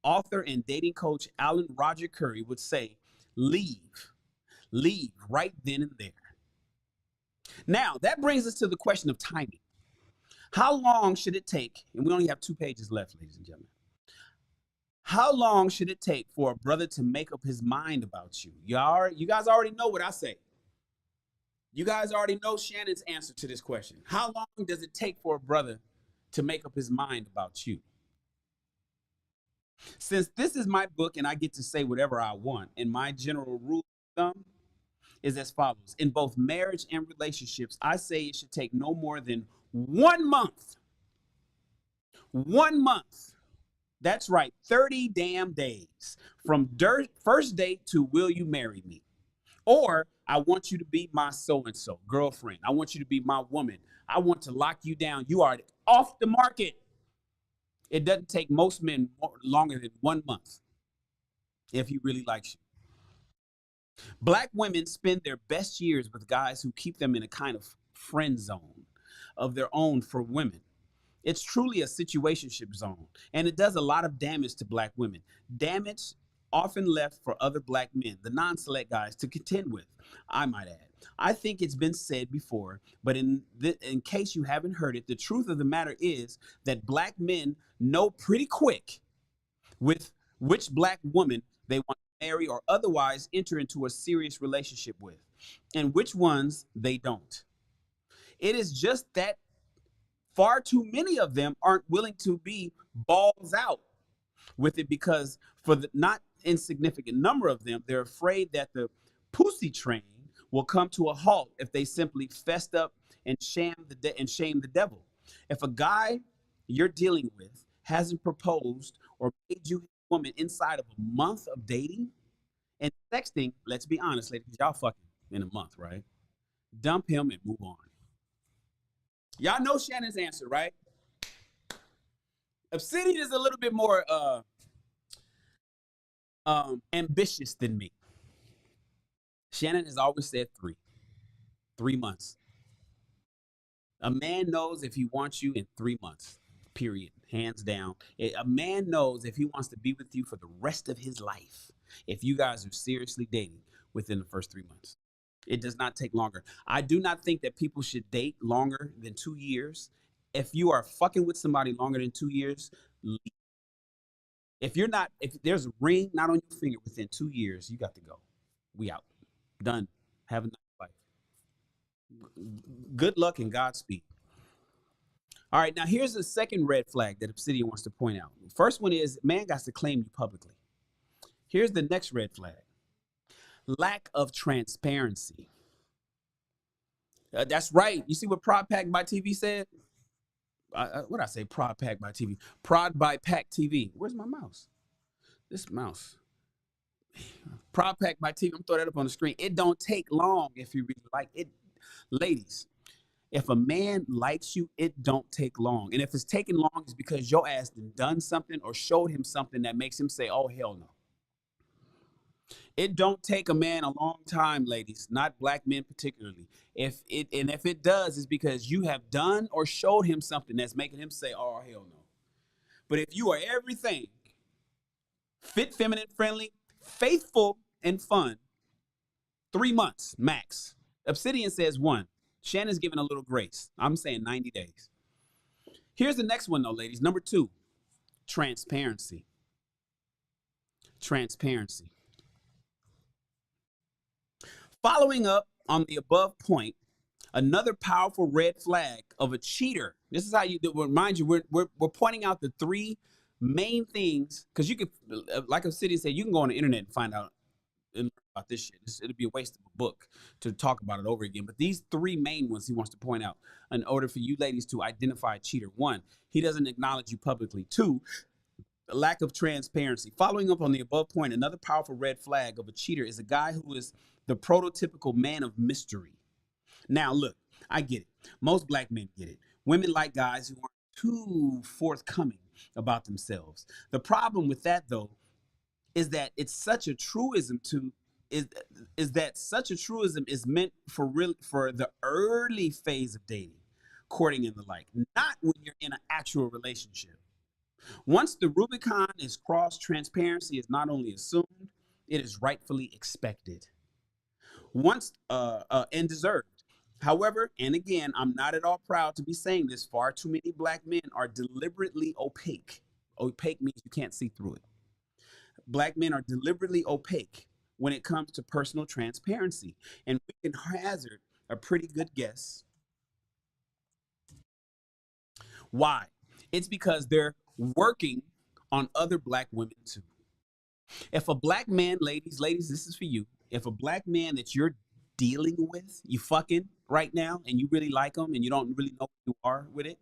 author and dating coach Alan Roger Curry would say, leave right then and there. Now, that brings us to the question of timing. How long should it take, and we only have 2 pages left, ladies and gentlemen. How long should it take for a brother to make up his mind about you? You guys already know what I say. You guys already know Shannon's answer to this question. How long does it take for a brother to make up his mind about you? Since this is my book and I get to say whatever I want, and my general rule of thumb is as follows. In both marriage and relationships, I say it should take no more than 1 month. 1 month. That's right, 30 damn days from first date to will you marry me? Or I want you to be my so-and-so girlfriend. I want you to be my woman. I want to lock you down. You are off the market. It doesn't take most men longer than 1 month if he really likes you. Black women spend their best years with guys who keep them in a kind of friend zone, of their own for women. It's truly a situationship zone, and it does a lot of damage to black women. Damage often left for other black men, the non-select guys, to contend with, I might add. I think it's been said before, but in case you haven't heard it, the truth of the matter is that black men know pretty quick with which black woman they want to marry or otherwise enter into a serious relationship with, and which ones they don't. It is just that far too many of them aren't willing to be balls out with it, because for the not insignificant number of them, they're afraid that the pussy train will come to a halt if they simply fessed up and shame the devil. If a guy you're dealing with hasn't proposed or made you his woman inside of a month of dating and sexting, let's be honest, ladies, y'all fucking in a month, right? Dump him and move on. Y'all know Shannon's answer, right? Obsidian is a little bit more ambitious than me. Shannon has always said 3 months. A man knows if he wants you in 3 months, period, hands down. A man knows if he wants to be with you for the rest of his life, if you guys are seriously dating within the first 3 months. It does not take longer. I do not think that people should date longer than 2 years. If you are fucking with somebody longer than 2 years, leave. If there's a ring not on your finger within 2 years, you got to go. We out. Done. Have a nice life. Good luck and Godspeed. All right, now here's the second red flag that Obsidian wants to point out. First one is man got to claim you publicly. Here's the next red flag. Lack of transparency. That's right. You see what Prod Pack by TV said? What I say? Prod Pack by TV. Prod by Pack TV. Where's my mouse? This mouse. Prod Pack by TV. I'm throwing that up on the screen. It don't take long if you really like it. Ladies, if a man likes you, it don't take long. And if it's taking long, it's because your ass done something or showed him something that makes him say, oh, hell no. It don't take a man a long time, ladies, not black men particularly. If it does, it's because you have done or showed him something that's making him say, oh, hell no. But if you are everything, fit, feminine, friendly, faithful, and fun, 3 months max. Obsidian says 1. Shannon's giving a little grace. I'm saying 90 days. Here's the next one, though, ladies. Number 2, transparency. Transparency. Following up on the above point, another powerful red flag of a cheater. This is how you do. Remind you, we're pointing out the 3 main things, because you could, like Obsidian said, you can go on the internet and find out and learn about this shit. It'll be a waste of a book to talk about it over again. But these 3 main ones he wants to point out in order for you ladies to identify a cheater. 1, he doesn't acknowledge you publicly. 2, lack of transparency. Following up on the above point, another powerful red flag of a cheater is a guy who is the prototypical man of mystery. Now, look, I get it. Most black men get it. Women like guys who aren't too forthcoming about themselves. The problem with that, though, is that it's such a truism is meant for the early phase of dating, courting and the like, not when you're in an actual relationship. Once the Rubicon is crossed, transparency is not only assumed, it is rightfully expected. And deserved. However, and again, I'm not at all proud to be saying this, far too many black men are deliberately opaque. Opaque means you can't see through it. Black men are deliberately opaque when it comes to personal transparency. And we can hazard a pretty good guess why. It's because they're working on other black women too. If a black man, ladies, this is for you. If a black man that you're dealing with, you fucking right now, and you really like him and you don't really know who you are with it,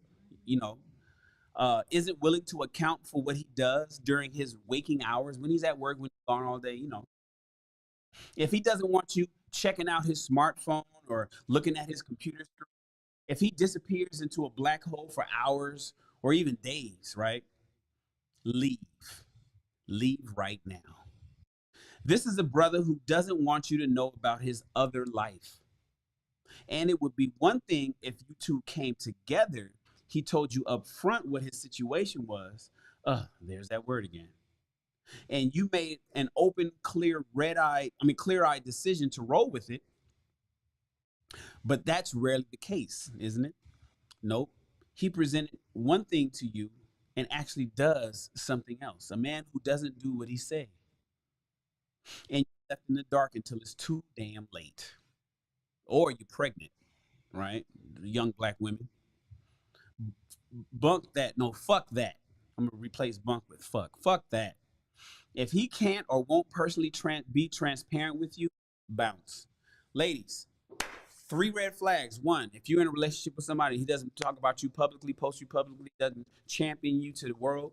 isn't willing to account for what he does during his waking hours, when he's at work, when he's gone all day, if he doesn't want you checking out his smartphone or looking at his computer screen, if he disappears into a black hole for hours or even days, right? Leave right now. This is a brother who doesn't want you to know about his other life. And it would be one thing if you two came together, he told you up front what his situation was. There's that word again. And you made an open, clear, clear-eyed decision to roll with it. But that's rarely the case, isn't it? Nope. He presented one thing to you and actually does something else. A man who doesn't do what he said. And you're left in the dark until it's too damn late. Or you're pregnant, right? Young black women. Bunk that. No, fuck that. I'm going to replace bunk with fuck. Fuck that. If he can't or won't personally be transparent with you, bounce. Ladies, 3 red flags. 1, if you're in a relationship with somebody, he doesn't talk about you publicly, post you publicly, doesn't champion you to the world,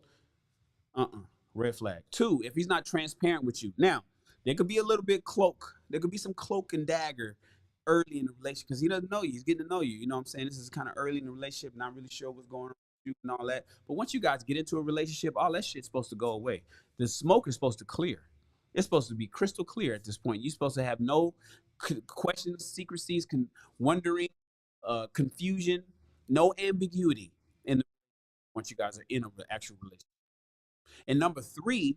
red flag. 2, if he's not transparent with you. Now, there could be a little bit there could be some cloak and dagger early in the relationship because he doesn't know you. He's getting to know you. You know what I'm saying? This is kind of early in the relationship, not really sure what's going on with you and all that. But once you guys get into a relationship, all that shit's supposed to go away. The smoke is supposed to clear. It's supposed to be crystal clear at this point. You're supposed to have no questions, secrecies, wondering, confusion, no ambiguity once you guys are in an actual relationship. And number 3,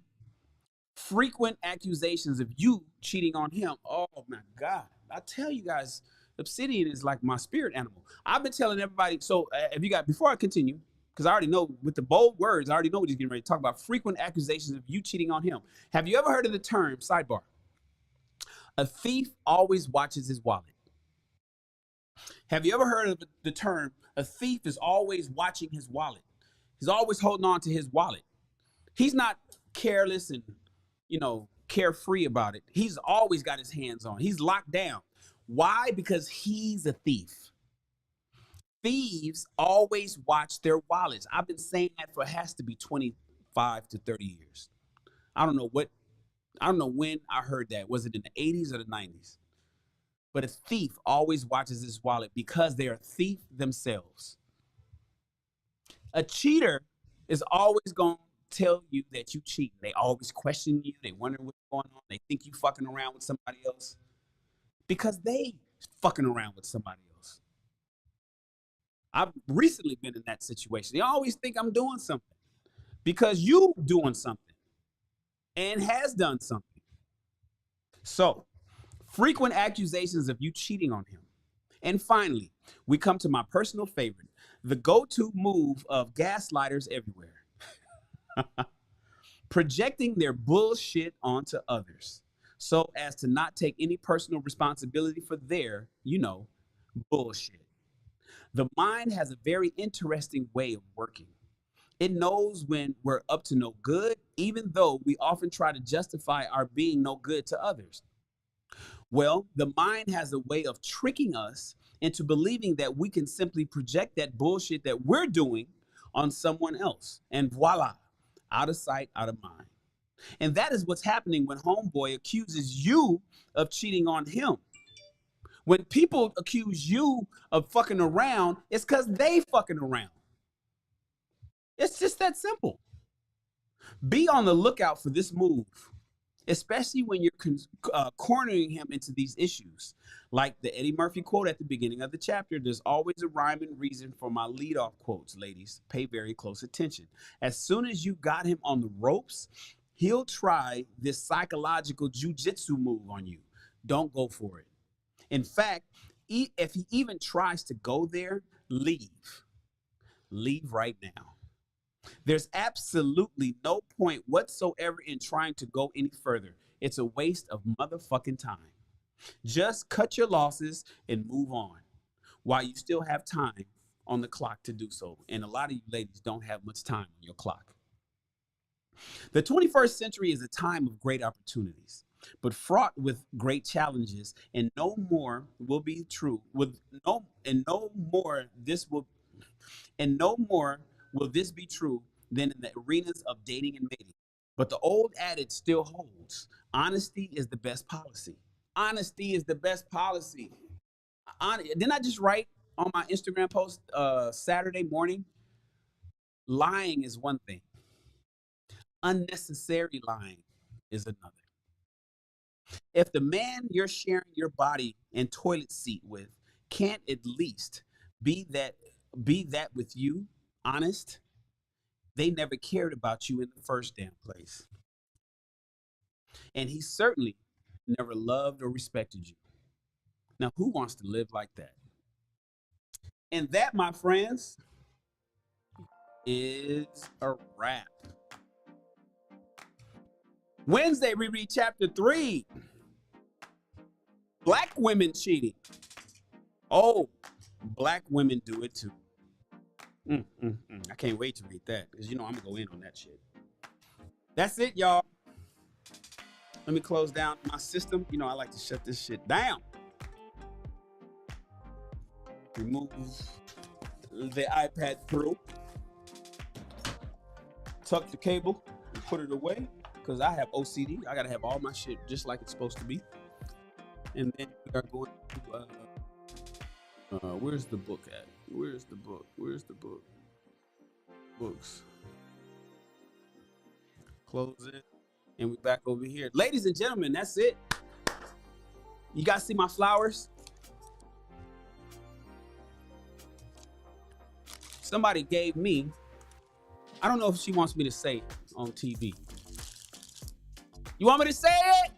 frequent accusations of you cheating on him. Oh my God. I tell you guys, Obsidian is like my spirit animal. I've been telling everybody. So if you got, before I continue, because I already know with the bold words, I already know what he's getting ready to talk about. Frequent accusations of you cheating on him. Have you ever heard of the term, sidebar, a thief always watches his wallet? Have you ever heard of the term, a thief is always watching his wallet? He's always holding on to his wallet. He's not careless and, carefree about it. He's always got his hands on. He's locked down. Why? Because he's a thief. Thieves always watch their wallets. I've been saying that for has to be 25 to 30 years. I don't know when I heard that. Was it in the 80s or the 90s? But a thief always watches his wallet because they're a thief themselves. A cheater is always going to tell you that you cheat. They always question you. They wonder what's going on. They think you fucking around with somebody else because they fucking around with somebody else. I've recently been in that situation. They always think I'm doing something because you doing something and has done something. So, frequent accusations of you cheating on him. And finally, we come to my personal favorite, the go-to move of gaslighters everywhere. Projecting their bullshit onto others so as to not take any personal responsibility for their, bullshit. The mind has a very interesting way of working. It knows when we're up to no good, even though we often try to justify our being no good to others. Well, the mind has a way of tricking us into believing that we can simply project that bullshit that we're doing on someone else. And voila, out of sight, out of mind. And that is what's happening when homeboy accuses you of cheating on him. When people accuse you of fucking around, it's because they fucking around. It's just that simple. Be on the lookout for this move, especially when you're cornering him into these issues. Like the Eddie Murphy quote at the beginning of the chapter, there's always a rhyme and reason for my leadoff quotes, ladies. Pay very close attention. As soon as you got him on the ropes, he'll try this psychological jujitsu move on you. Don't go for it. In fact, if he even tries to go there, leave. Leave right now. There's absolutely no point whatsoever in trying to go any further. It's a waste of motherfucking time. Just cut your losses and move on while you still have time on the clock to do so. And a lot of you ladies don't have much time on your clock. The 21st century is a time of great opportunities, but fraught with great challenges, and no more will this be true than in the arenas of dating and mating. But the old adage still holds. Honesty is the best policy. Honesty is the best policy. Didn't I just write on my Instagram post Saturday morning? Lying is one thing. Unnecessary lying is another. If the man you're sharing your body and toilet seat with can't at least be that with you, honest, they never cared about you in the first damn place. And he certainly never loved or respected you. Now, who wants to live like that? And that, my friends, is a wrap. Wednesday, we read chapter 3. Black women cheating. Oh, black women do it too. I can't wait to read that because I'm gonna go in on that shit. That's it, y'all. Let me close down my system. I like to shut this shit down. Remove the iPad Pro. Tuck the cable and put it away because I have OCD. I gotta have all my shit just like it's supposed to be. And then we are going to where's the book at? Where's the book? Books. Close it. And we're back over here. Ladies and gentlemen, that's it. You guys see my flowers? Somebody gave me, I don't know if she wants me to say it on TV. You want me to say it?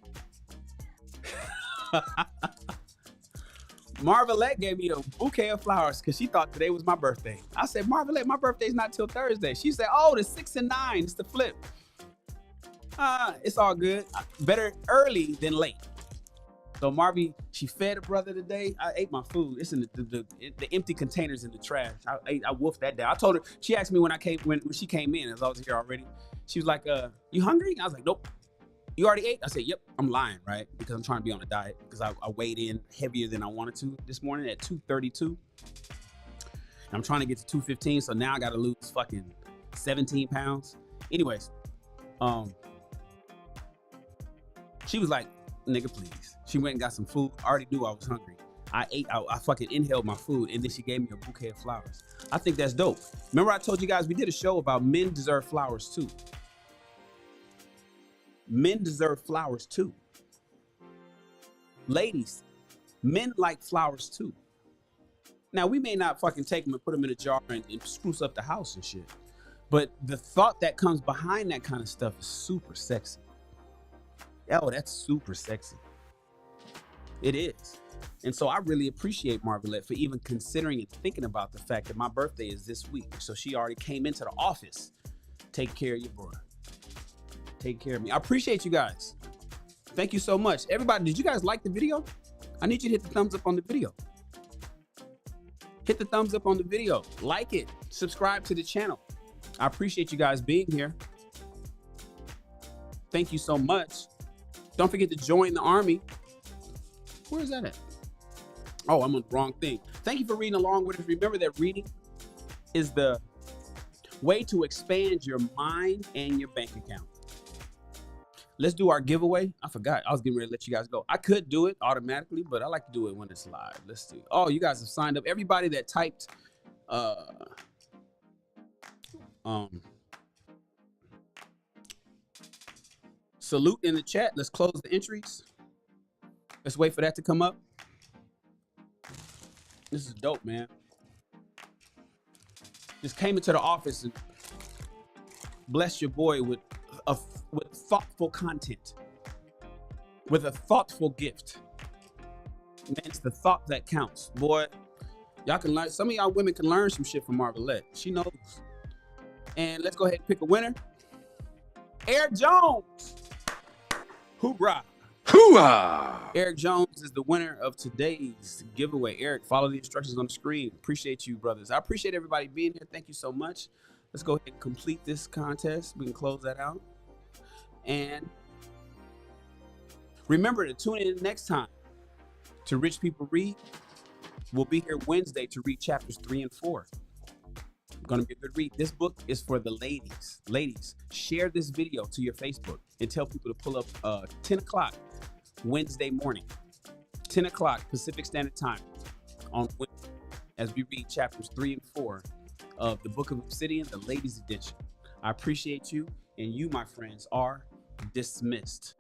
Marvelette gave me a bouquet of flowers because she thought today was my birthday. I said, Marvelette, my birthday's not till Thursday. She said, oh, the 6 and 9, it's the flip. It's all good. Better early than late. So Marvy, she fed a brother today. I ate my food. It's in the empty containers in the trash. I wolfed that down. I told her, she asked me when she came in, as I was here already. She was like, you hungry? I was like, nope. You already ate? I said, yep. I'm lying, right? Because I'm trying to be on a diet because I weighed in heavier than I wanted to this morning at 232. I'm trying to get to 215. So now I got to lose fucking 17 pounds. Anyways, she was like, nigga, please. She went and got some food. I already knew I was hungry. I ate, I fucking inhaled my food, and then she gave me a bouquet of flowers. I think that's dope. Remember I told you guys we did a show about men deserve flowers too. Men deserve flowers too. Ladies, men like flowers too. Now, we may not fucking take them and put them in a jar and spruce up the house and shit. But the thought that comes behind that kind of stuff is super sexy. Oh, that's super sexy. It is. And so I really appreciate Marvelette for even considering and thinking about the fact that my birthday is this week. So she already came into the office. Take care of your boy. Take care of me. I appreciate you guys. Thank you so much. Everybody, did you guys like the video? I need you to hit the thumbs up on the video. Hit the thumbs up on the video. Like it. Subscribe to the channel. I appreciate you guys being here. Thank you so much. Don't forget to join the army. Where is that at? Oh, I'm on the wrong thing. Thank you for reading along with us. Remember that reading is the way to expand your mind and your bank account. Let's do our giveaway. I forgot. I was getting ready to let you guys go. I could do it automatically, but I like to do it when it's live. Let's see. Oh, you guys have signed up. Everybody that typed salute in the chat. Let's close the entries. Let's wait for that to come up. This is dope, man. Just came into the office and blessed your boy with thoughtful content, with a thoughtful gift. Man, it's the thought that counts, boy. Y'all can learn. Some of y'all women can learn some shit from Marvelette. She knows. And let's go ahead and pick a winner. Eric Jones. Hoorah. Hoo-ah! Eric Jones is the winner of today's giveaway. Eric, follow the instructions on the screen. Appreciate you, brothers. I appreciate everybody being here. Thank you so much. Let's go ahead and complete this contest. We can close that out. And remember to tune in next time to Rich People Read. We'll be here Wednesday to read chapters 3 and 4. Going to be a good read. This book is for the ladies. Ladies, share this video to your Facebook and tell people to pull up 10 o'clock Wednesday morning, 10 o'clock Pacific Standard Time on Wednesday as we read chapters 3 and 4 of the Book of Obsidian, the ladies edition. I appreciate you, and you, my friends, are dismissed.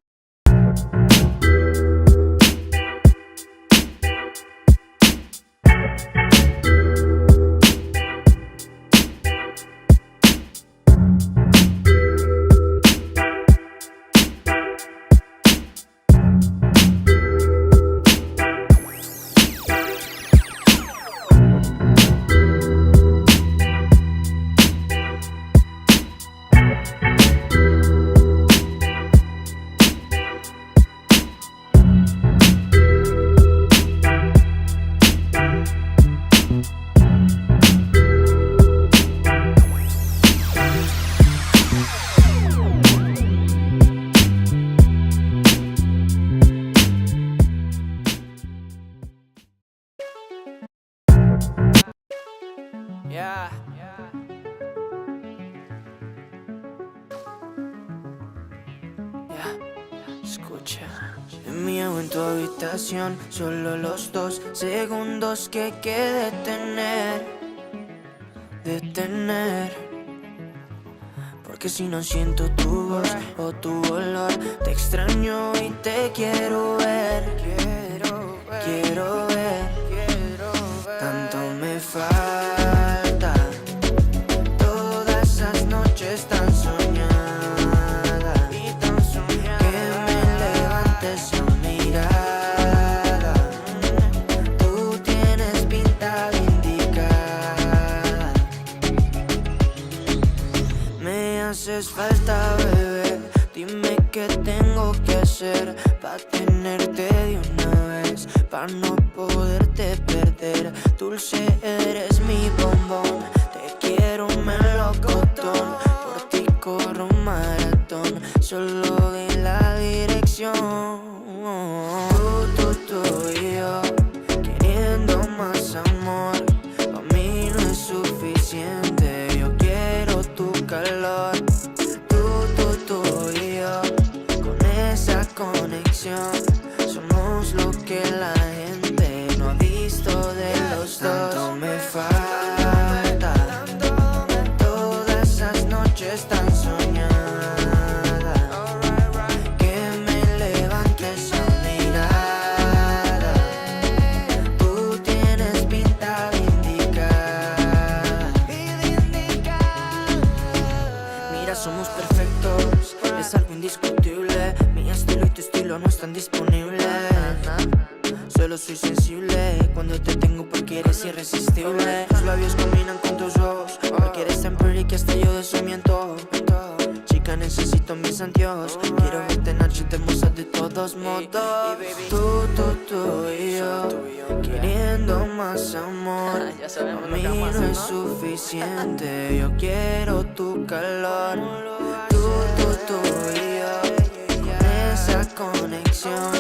en tu habitación, solo los 2 segundos que hay que detener. Porque si no siento tu voz o tu olor, te extraño y te quiero ver. Tanto me falta todas esas noches tan soñadas, que me levantes a mirada. Tú tienes pinta de indicada. Me haces falta, bebé. Dime qué tengo que hacer pa' tenerte de una vez, pa' no poderte perder. Dulce, eres mi bombón, te quiero melocotón. Por ti corro un maratón, solo de la dirección. Tú y yo, queriendo más amor. Pa' mí no es suficiente, yo quiero tu calor. Tú y yo, con esa conexión, somos lo que la gente no ha visto de los dos. Tanto me falta, todas esas noches tan soñadas, que me levantes a mirada. Tú tienes pinta de indicada. Mira, somos perfectos, es algo indiscutible. Mi estilo y tu estilo no están disponibles. Solo soy sensible cuando te tengo porque eres irresistible. Tus labios combinan con tus ojos, porque eres tan pretty que hasta yo de eso miento. Chica, necesito mis anteojos, quiero verte en noche hermosa de todos modos. Tú y yo, queriendo más amor. A mí no es suficiente, yo quiero tu calor. Tú y yo, con esa conexión,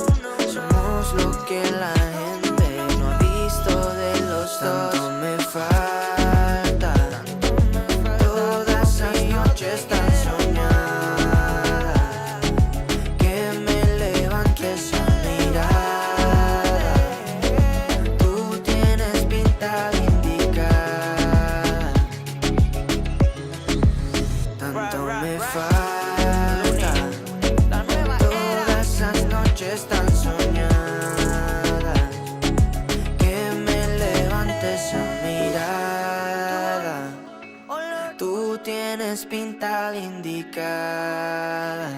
somos lo que la gente no ha visto de los dos. Tanto me falta, todas esas noches tan soñadas, que me levantes a mirada. Tú tienes pinta de indicada. Tanto me falta, todas esas noches tan soñadas, que me levantes a mirada. Tú tienes pinta de indicada.